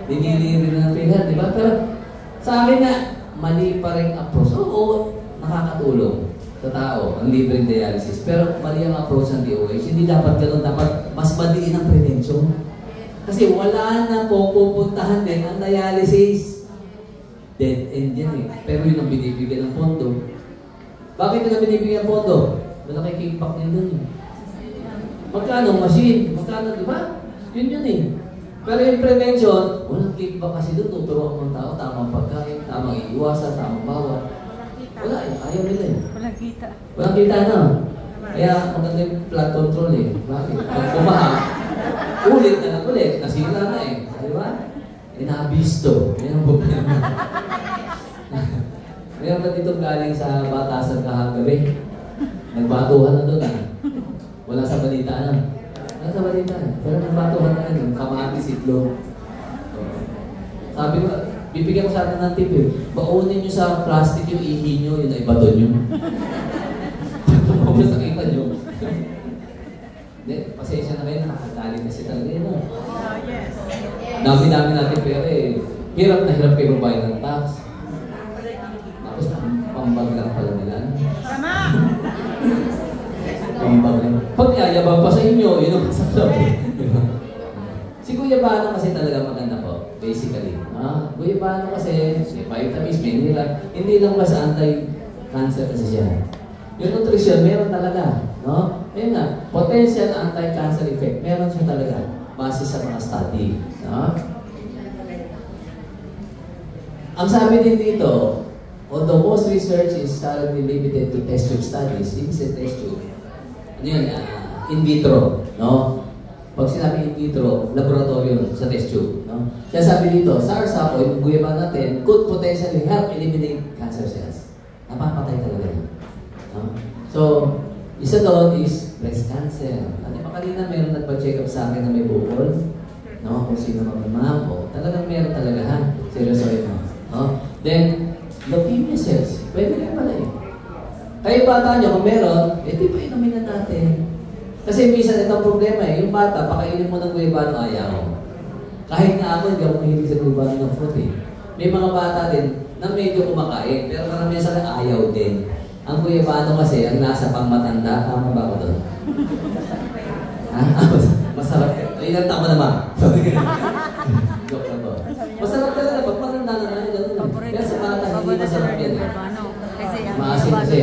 Dinili rin ng PhilHealth, diba? Pero sa akin na, mali pa rin approach. Oo, nakakatulong sa tao, ang libreng dialysis. Pero mali ang approach ng DOH. Hindi dapat ganun. Dapat mas maliin ang prevention. Kasi wala na po pupuntahan din ang dialysis. Dead end yan eh. Pero yun ang binibigyan ng pondo. Bakit yun ang binibigyan ng pondo? Malaki kickback din dun eh. Magkano? Machine. Magkano, di ba? Yun eh. Pero yung prevention, walang kickback kasi doon. Tuturuan mo ang tao, tamang pagkain, tamang iiwasan, tamang bawat. Wala eh. Ayaw nila eh. Walang kita. Walang kita na. Kaya maganda yung flood control eh. Bakit? Pag kumaha, ulit na lang ulit. Nasira na eh. Di ba? Inabisto. Yan ang problema. Meron ka dito galing sa batasan kahagabi. Nagbatuhan na doon Wala sa balita na. Wala sa balita. Pero nagbatuhan na doon. Kamatis, itlog. Sabi ko, bibigyan ko sa atin ng tip Baunin nyo sa plastic yung ihi nyo, yun ay bato nyo. Kung masakita nyo. Hindi, pasensya na kayo, nakakagaling kasi talaga yun. Yes. Dami-dami natin pero hirap na hirap kayo magbayad ng tax. Tapos pambag lang pala nila. Tama! Pambag lang. Pag yayabang pa sa inyo, yun ang masakit. Si Kuya Bano kasi talaga maganda po, basically. Kuya Bano kasi, may vitamins, may nila. Hindi lang basta anti-cancer kasi siya. Yung nutrition, meron talaga. No? Ayun nga, potential anti-cancer effect, meron siya talaga. Base sa mga study. No? Ang sabi din dito, although most research is currently limited to test tube studies, ibig sa test tube, ano yun, in vitro, no? Pag sinabi in vitro, laboratorio sa test tube, no? Kaya sabi dito, SARS-CoV, yung guyaba natin, could potentially help eliminate cancer cells. Napapatay talaga yun. No? So, isa doon is breast cancer. Ano ba kanina meron nagpa-check up sa akin na may bukol? No? Kung sino mamamam o talagang meron talaga ha? Seryoso yun. No? Then, leukemia cells. Pwede rin pala Kayo bata nyo, kung meron, di ba inumin na natin? Kasi minsan itong problema yung bata, pakainin mo ng guayabano ayaw. Kahit nga ako, hindi ako mahilig sa guayabano ng fruit May mga bata din na medyo kumakain, pero karamihan sa ayaw din. Ang guyabano kasi, ang lasa pang matanda. Tama ba ako doon? Masarap. Ilan taon mo naman? Joke lang po. Masarap talaga. Pag matanda na ganun. Pero sa bata, hindi masarap yan. Maasin kasi.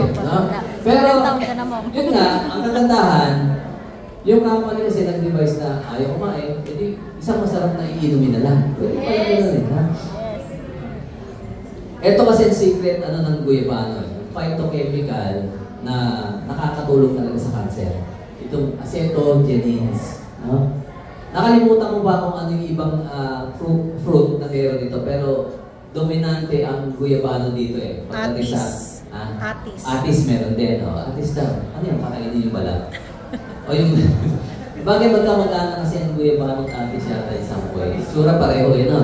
Pero, yun nga, ang kagandahan, yung company kasi nag-device na ayaw kumain, edi isang masarap na iinumin na lang. Pwede pala ganun ha? Ito kasi ang secret ng guyabano. Phytochemical na nakakatulong talaga sa cancer. Itong acetogenins. No? Nakalimutan mo ba kung ano yung ibang fruit na meron dito? Pero dominante ang guyabano dito Atis. Atis. Atis meron din. Atis daw. Ano yung kakainin yung balat? O yung... Bagay magkamagana kasi ang guyabano at atis yata isang way. Sura pareho yun, no?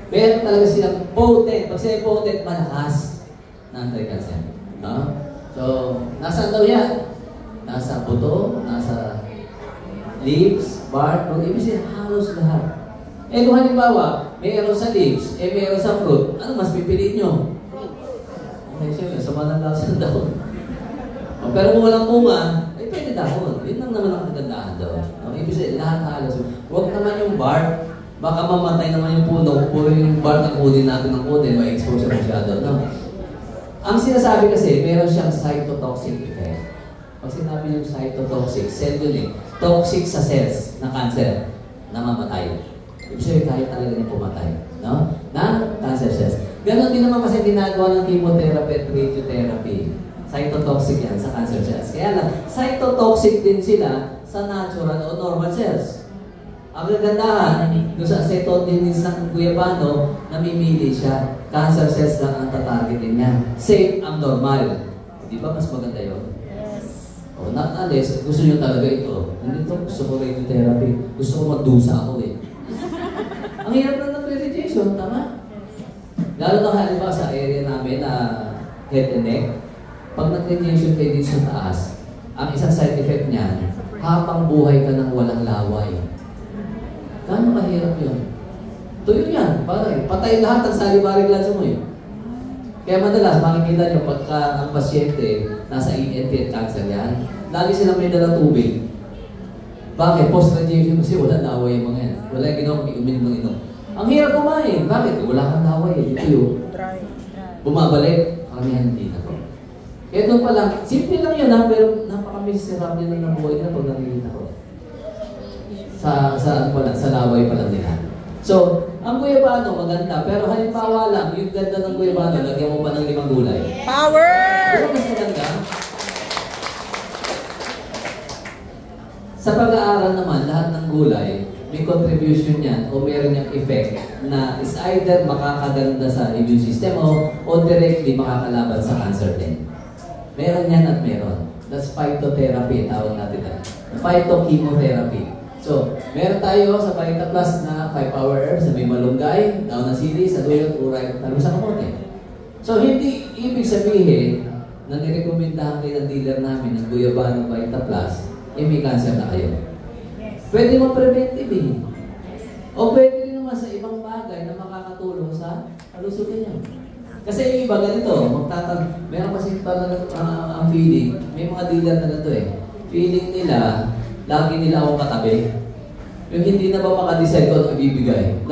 Pero talaga silang potent. Pag sila potent, malakas na anti-cancer. No? So, nasaan daw yan? Nasa buto, nasa leaves, bark, ibig sabihin halos lahat. Kung halimbawa, mayroon sa leaves, mayroon sa fruit, ano mas pipiliin nyo? Okay, siyempre, sumanang daw. Pero kung walang bunga, pwede dahon. Yun lang naman ang kagandahan daw. Ibig sabihin, lahat halos. Huwag naman yung bark, baka mamatay naman yung puno, puro yung bark na kunin natin ng kunin, may exposure masyado. No? Ang sinasabi kasi, meron siyang cytotoxic effect. Pag sinabi yung cytotoxic, cell yun toxic sa cells na cancer, na mamatay. Ibig sabihin, kaya talaga niya pumatay. No? Na cancer cells. Ganon din naman kasi ginagawa ng chemotherapy at radiotherapy. Cytotoxic yan sa cancer cells. Kaya lang, cytotoxic din sila sa natural o normal cells. Ang kagandahan, doon sa acetogenins ng guyabano, namimili siya. Cancer cells lang ang tatargetin niya. Safe ang normal. Di ba mas maganda yun? Yes. O, not unless, gusto nyo talaga ito. Nandito, gusto ko radiotherapy. Gusto ko magdusa ako Ang hirap lang ng radiation, tama? Lalo na halimbawa sa area namin na head and neck, pag nag-radiation kayo dito sa taas, ang isang side effect niyan, habang buhay ka ng walang laway. Gano'ng mahirap yun? Tuyo yan, patay lahat ang salivary glands mo Kaya madalas, makikita nyo pagka ang pasyente nasa ENT at cancer yan, lagi silang may dalang tubig. Bakit? Post-radiation kasi wala laway yung mga yan. Wala yung ginawa, uminom ng inom. Ang hirap kumain. Bakit? Wala kang laway. Ito Dry. Bumabalik. Karamihan hindi na po. Kaya doon pa lang, simple lang yun pero napaka-miserable na nabuhay na pag nakikita ko. Sa laway pa lang nila. So, ang guyabano maganda, pero halimbawa lang, yung ganda ng guyabano, lagyan mo pa ng 5 gulay. Power! Pero mas maganda. Sa pag-aaral naman, lahat ng gulay, may contribution yan o meron niyang effect na is either makakaganda sa immune system o directly makakalaban sa cancer din. Meron yan at meron. That's phytotherapy, tawag natin na. Phytochemotherapy. So, meron tayo sa Vita Plus na 5-hour herbs na may malunggay, daon ng sili, saluyot, uray, talo sa kamote. So, hindi ibig sabihin na nirekomendahan kayo ng dealer namin ng Guyabano Vita Plus, may cancer na kayo. Pwede mo preventive eh. O pwede rin naman sa ibang bagay na makakatulong sa kalusugan niyo. Kasi yung iba ganito, meron kasi talaga ang feeling, may mga dealer na ganito eh. Feeling nila, lagi nila ako katabi. Yung hindi na ba makadecide kung ano ibibigay.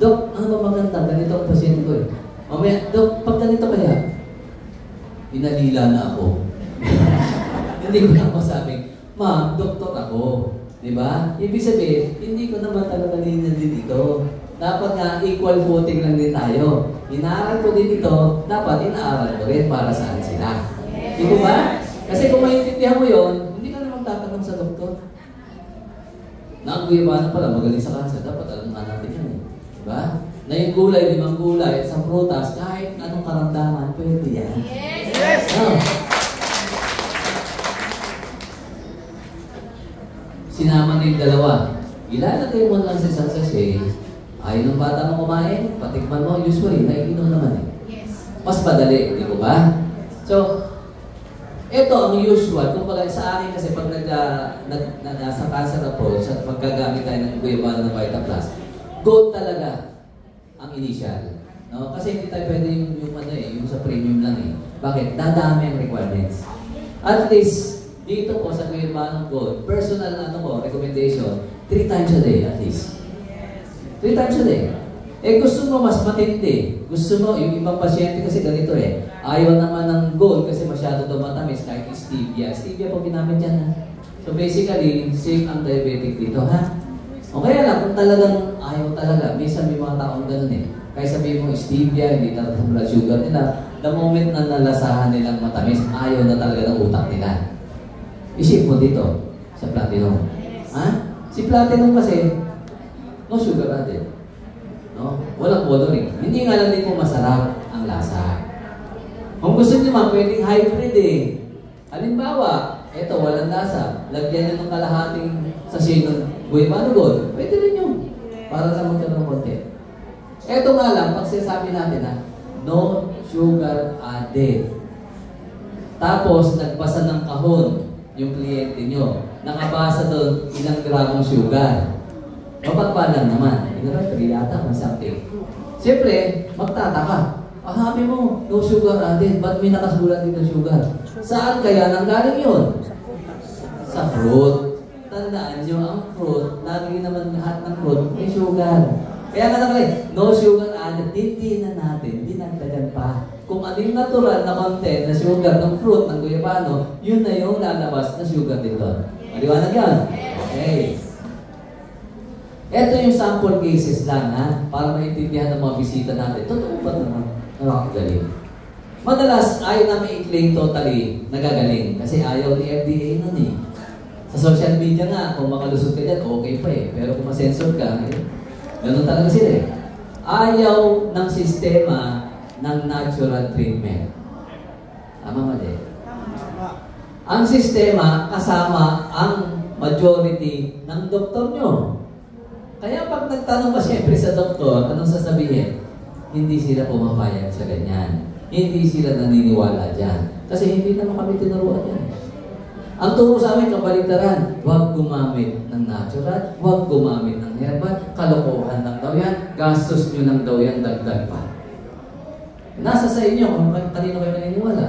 Dok, ano ba maganda? Ganito ang pasyente ko eh. Mamaya, Dok, pag ganito kaya, inalila na ako. Hindi ko na masabing, Ma'am, doktor ako. Diba? Ibig sabihin, hindi ko naman talaga linan din ito. Dapat nga, equal footing lang din tayo. Inaaral ko din ito, dapat inaaral ko rin para saan sila. Di ba? Kasi kung maintindihan mo yon, hindi ka na magtatanong sa doktor. Naguyabano pala, magaling sa kanser, dapat alam nga natin yan. Diba? Na yung gulay, 5 gulay, sa prutas, kahit anong karamdaman, pwede yan. Yes! No. Sinama na yung dalawa. Ilalagay mo lang sa isang sachet. Ayaw ng bata mo kumain, patikman mo, usually, naiinom naman eh. Yes. Mas madali, di ko ba? So, ito ang usual. Kung pala sa akin kasi pag nasa cancer approach at maggagamit tayo ng Guyabano ng Vita Plus, gold talaga ang initial. No? Kasi hindi tayo pwede yung sa premium lang eh. Bakit? Dadami ang requirements. At least, dito po sa Guyabano Gold, personal recommendation, 3 times a day at least. 3 times a day. Eh gusto mo mas matindi. Gusto mo, yung ibang pasyente kasi ganito eh. Ayaw naman ng gold kasi masyado daw matamis kahit stevia. Stevia po ginamit yan ha. So basically, safe ang diabetic dito ha. O kaya lang, kung talagang ayaw talaga, minsan may mga taong ganun eh. Kaya sabihin mo stevia, hindi talaga ang blood sugar nila. The moment na nalasahan nilang matamis, ayaw na talaga ng utak nila. Isip mo dito, sa platinum. Ha? Si platinum kasi, no sugar added. No? Walang coloring. Hindi nga lang din po masarap ang lasa. Kung gusto niyo man, pwedeng hybrid eh. Halimbawa, eto, walang lasa. Lagyan niyo ng kalahating sachet ng Guyabano Gold. Pwede rin yun. Para sa magkaroon ng konti. Eto nga lang, pag sinasabi natin na, no sugar added. Tapos, nagbasa ng kahon yung kliyente nyo. Nakabasa doon ilang gramong sugar. Mapagpalang naman. Hindi naman, 3 yata, something. Siyempre, magtataka. Sabi mo, no sugar added. Ba't may nakasulat dito sugar? Saan kaya nanggaling yun? Sa fruit. Tandaan nyo, ang fruit, lagi naman lahat ng fruit, may sugar. Kaya nga nakalagay, no sugar added. Hindi na natin, dinagdagan pa. Kung ano yung natural na content na sugar ng fruit ng Guyabano, yun na yung lalabas na sugar dito. Maliwanag yan? Okay. Ito yung sample cases lang ha, para maintindihan ng mga bisita natin. Totoo ba naman? Nakakagaling. Madalas, ayaw namin i-claim totally nagagaling kasi ayaw ni FDA nun eh. Sa social media nga, kung makalusot ka dyan, okay pa eh. Pero kung masensor ka, ganun talaga sila eh. Ayaw ng sistema ng natural treatment. Tama mali? Ang sistema kasama ang majority ng doktor nyo. Kaya pag nagtanong ka siyempre sa doktor, anong sasabihin? Hindi sila pumapayag sa ganyan. Hindi sila naniniwala dyan. Kasi hindi naman kami tinuruan yan. Ang turo sa amin, kabaligtaran, huwag gumamit ng natural, huwag gumamit ng herbal, kalokohan lang daw yan, gastos nyo lang daw yan, dagdag pa. Nasa sa inyo kung kanino kayo naniniwala.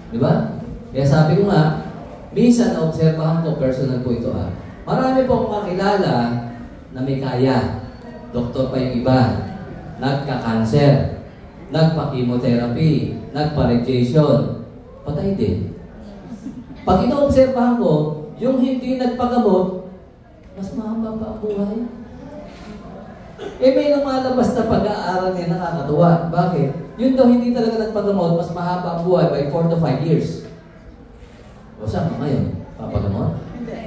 Di ba? Kaya sabi ko nga, minsan na-observahan ko, personal po ito ha. Marami po akong kakilala na may kaya. Doktor pa yung iba. Nagka-cancer. Nagpa-chemotherapy. Nagpa-radiation. Patay din. Pag ino-observahan ko, yung hindi nagpagamot, mas mahaba pa ang buhay. May lumalabas na pag-aaral niya nakakatuwa. Bakit? Yun daw hindi talaga nagpagamot, mas mahaba ang buhay by 4 to 5 years. O saan ka ngayon? Papagamot? Hindi.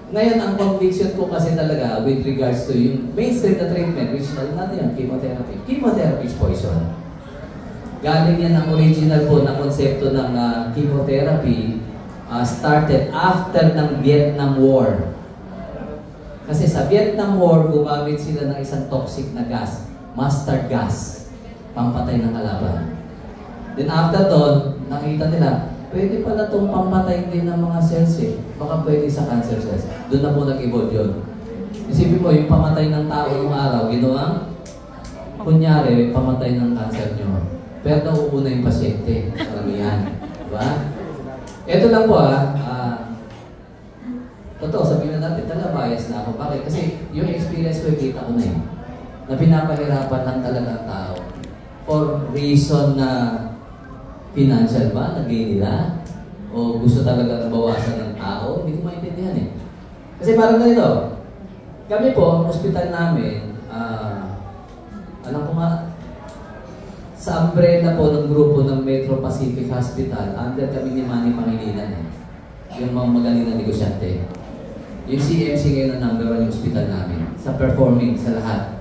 Ngayon, ang conviction ko kasi talaga with regards to yung mainstream na treatment, which alam natin yung chemotherapy. Chemotherapy is poison. galing yan ang original po na konsepto ng chemotherapy started after ng Vietnam War. Kasi sa Vietnam War, gumamit sila ng isang toxic na gas, mustard gas, pampatay ng kalaban. Then after doon, nakita nila, pwede pala itong pampatay din ng mga cells eh. Baka pwede sa cancer cells. Doon na po nag-evolve yun. Isipin mo, yung pamatay ng tao ng araw, ginawang, kunyari, pamatay ng cancer nyo. Pero nauuna yung pasyente, karamihan. Diba? Ito lang po totoo, sabihin na natin, talaga bias na ako. Bakit? Kasi yung experience ko, kita ko na eh. Na pinapahirapan lang talaga ang tao. For reason na financial ba, na-gain nila? O gusto talaga bawasan ng tao? Hindi ko maintindihan eh. Kasi parang ganito, kami po, ang hospital namin, alam ko nga, sa umbrella po ng grupo ng Metro Pacific Hospital, under kami ni Manny Pangilinan eh. Yung mga magaling na negosyante. Yung CMC ngayon ang number 1 yung hospital namin. Sa performing, sa lahat.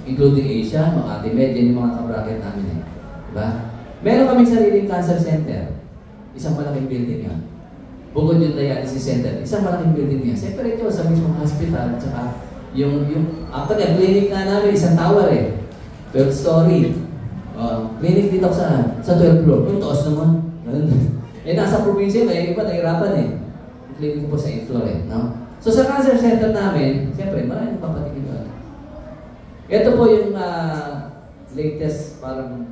Including Asia, Makati Med, yan yung mga kabracket namin eh. Diba? Meron kaming sariling cancer center. Isang malaking building yan. Bukod yung dialysis center, isang malaking building yan. Separate yun sa mismong hospital, tsaka actually, ang clinic na namin, isang tower eh. 12 story. Clinic dito saan? Sa 12 floor. Yung taos naman. Eh, nasa probinsya, may iba nahirapan eh. Yung clinic po sa 8th floor eh. No? So sa cancer center namin, siyempre, maraming papatigil doon. Ito po yung latest, parang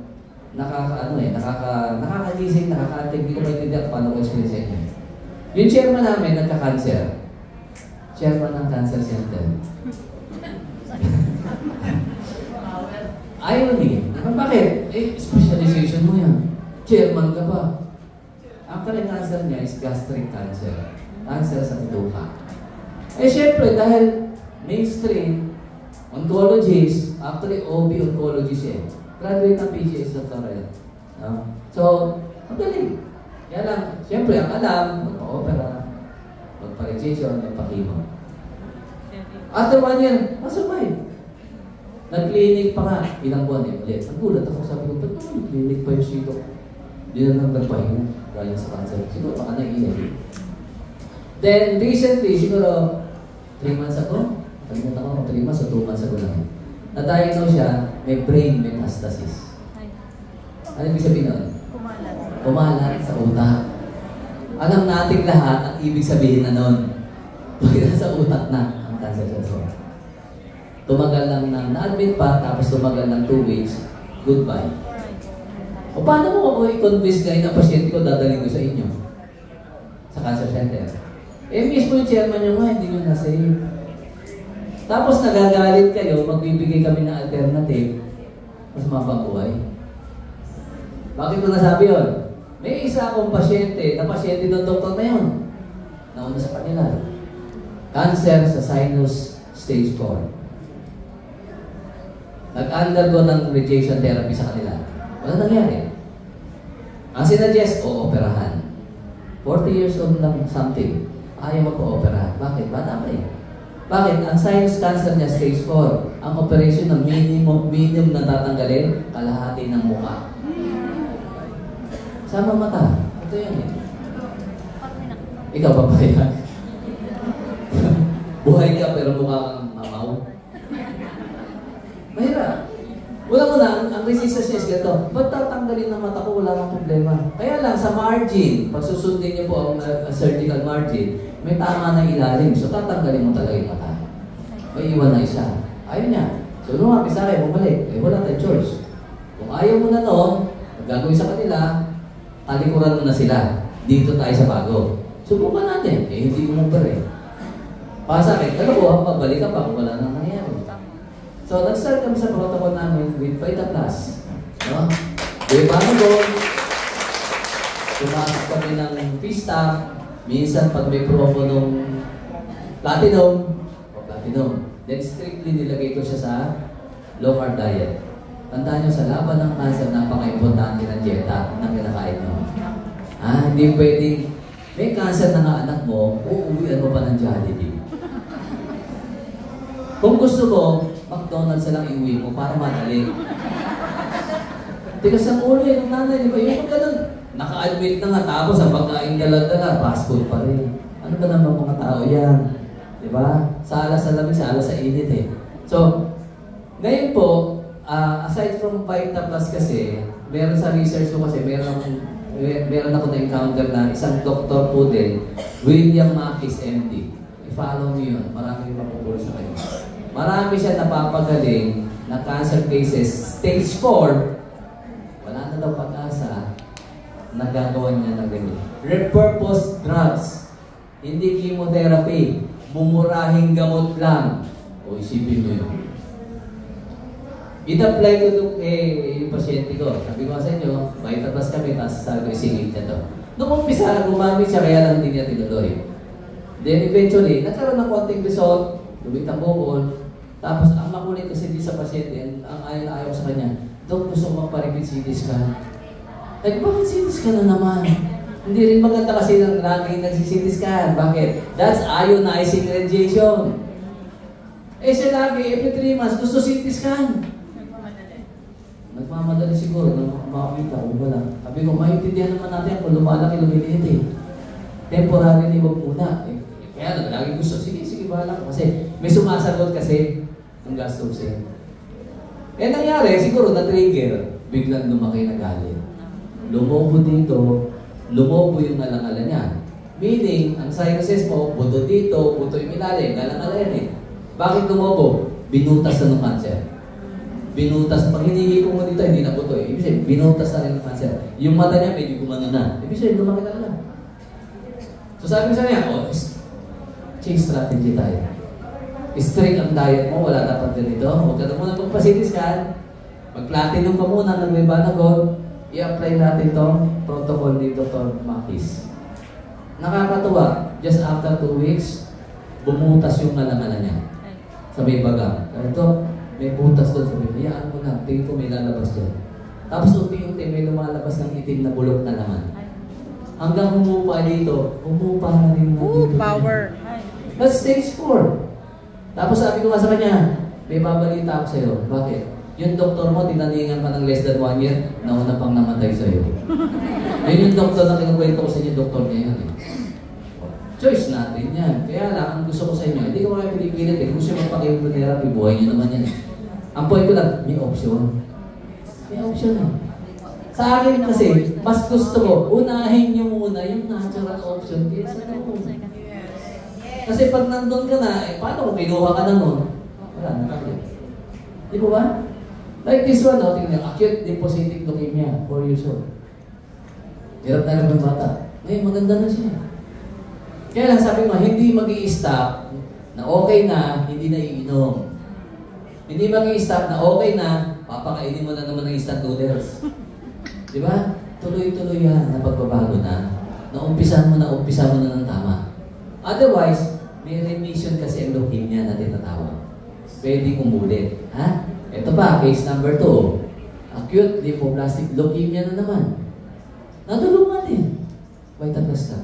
nakakagising, nakakaantig, hindi ko maintindihan paano ko experience niya. Yung chairman namin, nagka-cancer. Chairman ng cancer center. Irony. Bakit? Eh, specialization mo yan. Chairman ka pa. Actually, cancer niya is gastric cancer. Cancer sa bituka. Eh, syempre, dahil mainstream, oncologist, actually, OB oncologist eh. Graduate ng PGS doctoral. No? So, magaling. Kaya lang, syempre, ang alam, magpa-opera, magpa-radiation, magpa-chemo. After 1 year, masumay. Nag-clinic pa nga, ilang buwan eh, ulit. Nagulat ako, sabi ko, ba't naman nag-clinic pa yung sito? Hindi na nang nagpahinga, galing sa cancer. Siguro baka naiinip. Then, recently, siguro, 3 months ago, kalimutan ko kung 3 months o 2 months ago lang. Na-diagnose siya, may brain metastasis. Ano ibig sabihin nun? Kumalat. Kumalat sa utak. Alam natin lahat ang ibig sabihin na nun. Pag sa utak na ang cancer cells. Tumagal lang na-admit pa, tapos tumagal ng 2 weeks, goodbye. O paano mo ako i-convince ngayon ang pasyente ko dadalhin ko sa inyo? Sa cancer center. Eh mismo yung chairman nyo nga, hindi nyo na-save. Tapos nagagalit kayo, magbibigay kami ng alternative, mas mapabuhay. Bakit ko nasabi yun? May isa akong pasyente, na pasyente ng doktor na yun. Nauna sa kanila. Cancer sa sinus stage 4. Nag-undergo ng radiation therapy sa kanila. Wala nangyari. Ang sinadjust, operahan. 40 years old lang something. Ayaw magpa-opera. Bakit? Bata pa eh. Bakit? Ang sinus cancer niya, stage 4. Ang operation ng minimum na tatanggalin, kalahati ng mukha. Sama mata. Ito yan eh. Ikaw papayag. Buhay ka pero mukha kang mamaw. Mahirap. Una-una, ang resistance niya is ganito. Ba't tatanggalin ng mata ko? Wala kang problema. Kaya lang, sa margin, pag susundin niyo po ang surgical margin, may tama na ilalim. So, tatanggalin mo talaga yung mata. May iwan na isa. Ayaw niya. So, lumapis sa akin, bumalik. Eh, wala tayong choice. Kung ayaw mo na noon, gagawin sa kanila, talikuran mo na sila. Dito tayo sa bago. Subukan natin. Eh, hindi mo mong eh. Para sa akin, alam ko, babalik ka pa kung wala nang nangyayari. So, nag-start kami sa protocol namin with Vita Plus. No? Di ba mo tumasok kami ng Vista. Minsan, pag may promo nung Platinum, then strictly nilagay ko siya sa low-carb diet. Tandaan nyo, sa laban ng cancer, napaka-importante ng dieta na kinakain nyo. Hindi pwedeng, may cancer na nga anak mo, uuwian mo pa ng Jollibee. Kung gusto mo, McDonald's lang iuwi mo para madali. Tigas ang ulo eh, ng nanay, di ba? Yung pag ganun, naka-admit na nga, tapos ang pagkain dala-dala, fast food pa rin. Ano ba naman mga tao yan? Di ba? Sa alas sa lamig, sa alas sa init eh. So, ngayon po, aside from Vita Plus kasi, meron sa research ko kasi, meron ako na-encounter na isang doktor po din, William Mackis, MD. I-follow niyo yun. Marami rin mapupulo sa kanya. Marami siya napapagaling na cancer cases, stage 4, wala na daw pag-asa, nagagawa niya ng ganyan. Repurposed drugs, hindi chemotherapy, mumurahing gamot lang. O isipin mo yun. It-apply ko yung pasyente ko. Sabi ko sa inyo, Vita Plus kami, tapos sabi ko isingit niya to. Noong umpisa, gumamit siya, kaya lang hindi niya tinuloy. Then eventually, nagkaroon ng konting result, lumit ang bukol. Tapos ang makulit kasi di sa pasyente, ang ayaw sa kanya, Dok, gusto ko magpa-repeat CT scan. Like, bakit CT scan na naman? Hindi rin maganda kasi ng laging nagsi-CT scan. Bakit? That's ionizing radiation. Eh siya lagi, every 3 months, gusto CT scan. Nagmamadali siguro, makakita o wala. Sabi ko, maintindihan naman natin kung lumalaki, lumiliit eh. Temporary ni wag muna. Kaya lagi gusto, sige, bahala ko. Kasi may sumasagot kasi ang gastusin. Eh nangyari, siguro na-trigger, biglang lumaki na galit. Lumobo dito, lumobo yung nalangala niya. Meaning, ang sinuses mo, buto dito, buto yung ilalim, nalangala yan eh. Bakit lumobo? Binutas na ng cancer. Binutas, pag hinihiko mo dito, hindi na buto eh. Ibig sabihin, binutas na rin ng cancer. Yung mata niya, medyo gumano na. Ibig sabihin, lumaki na lang. So sabi ko sa niya, change strategy tayo. Strict ang diet mo, wala dapat ganito. Huwag ka na muna magpa-CT scan. Mag-platinum ka muna ng Ribanagon. I-apply natin itong protocol ni Dr. Mackis. Nakakatuwa, just after 2 weeks, bumutas yung nalangala niya. Sabi baga, ito, may butas doon. Sabi, hayaan mo na, tingin ko may lalabas doon. Tapos unti-unti may lumalabas ng itim na bulok na naman. Hanggang humupa dito, humupa na rin na dito. Power. That's stage 4. Tapos sabi ko nga sa kanya, may babalita ako sa'yo. Bakit? Yung doktor mo, tinaningan pa ng less than 1 year, nauna pang namatay sa'yo. Yun yung doktor na kinukwento ko sa inyo, doktor niya yun eh. Choice natin yan. Kaya lang, ang gusto ko sa inyo, hindi ko mga pinipilit eh. Gusto yung magpakimotherapy, buhay nyo naman yan eh. Ang point ko lang, may option. May option eh. Sa akin kasi, mas gusto ko, unahin nyo muna yung natural option kaysa noon. Kasi pag nandun ka na, paano kung kinuha ka na nun? Wala na tayo. Di ba ba? Like this one, tingnan, acute depositic leukemia, 4 years old. Hirap na naman bata. Ngayon, maganda na siya. Kaya lang sabi mo, hindi mag-i-stop na okay na, hindi na iinom. Hindi mag-i-stop na okay na, papakainin mo na naman ng instant noodles. Di ba? Tuloy-tuloy yan na pagbabago na. Naumpisan mo na ng tama. Otherwise, may remission kasi ang leukemia na tinatawag. Pwede umulit. Ha? Ito pa, case number 2. Acute lymphoblastic leukemia na naman. Natulungan din. Vita Plus ka.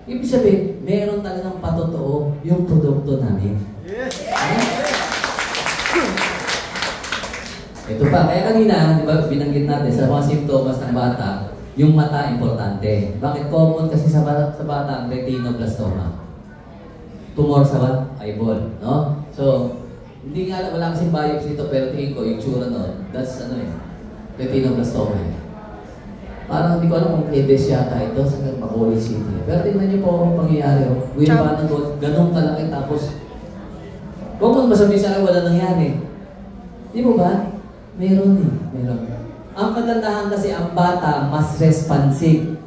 Ibig sabihin, meron talagang patotoo yung produkto namin. Yes! Ito pa, kaya kanina, di ba, binanggit natin sa mga simptomas ng bata, yung mata importante. Bakit common kasi sa bata ang retinoblastoma? Tumor sa eyeball, no? So, hindi nga, wala kasing biopsy dito, pero tingin ko, yung tsura nun, that's retinoblastoma eh. Parang hindi ko alam kung edes yata ito sa Bacolod City. Pero tingnan niyo po ang pangyayari. Will Panagon, ganun kalaki tapos huwag mo masabi sa akin, wala nangyari. Di mo ba? Meron eh. Meron. Ang kagandahan kasi ang bata mas responsive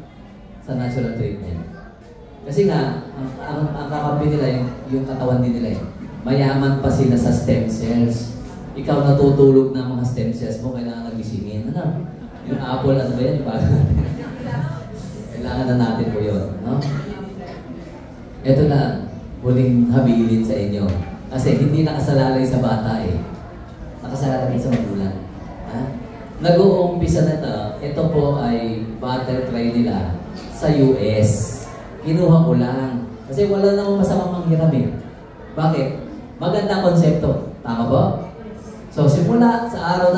sa natural treatment. Kasi nga, ang kakampi nila yung katawan din nila eh. Mayaman pa sila sa stem cells. Ikaw natutulog na mga stem cells mo, kailangan nagisingin. Ano? Yung apple, ano ba yan? Kailangan na natin po yun. No? Ito na, huling habilin sa inyo. Kasi hindi nakasalalay sa bata eh. Nakasalalay sa magulang. Nag-uumpisa na ito po ay butterfly nila sa US. Kinuha ko lang. Kasi wala namang masamang manghiram eh. Bakit? Magandang konsepto. Tama ba? So, simula sa araw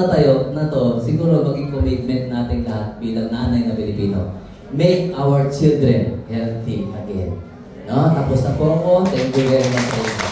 na to, siguro maging commitment nating lahat bilang nanay na Pilipino. Make our children healthy again. No? Tapos na po ako. Thank you very much.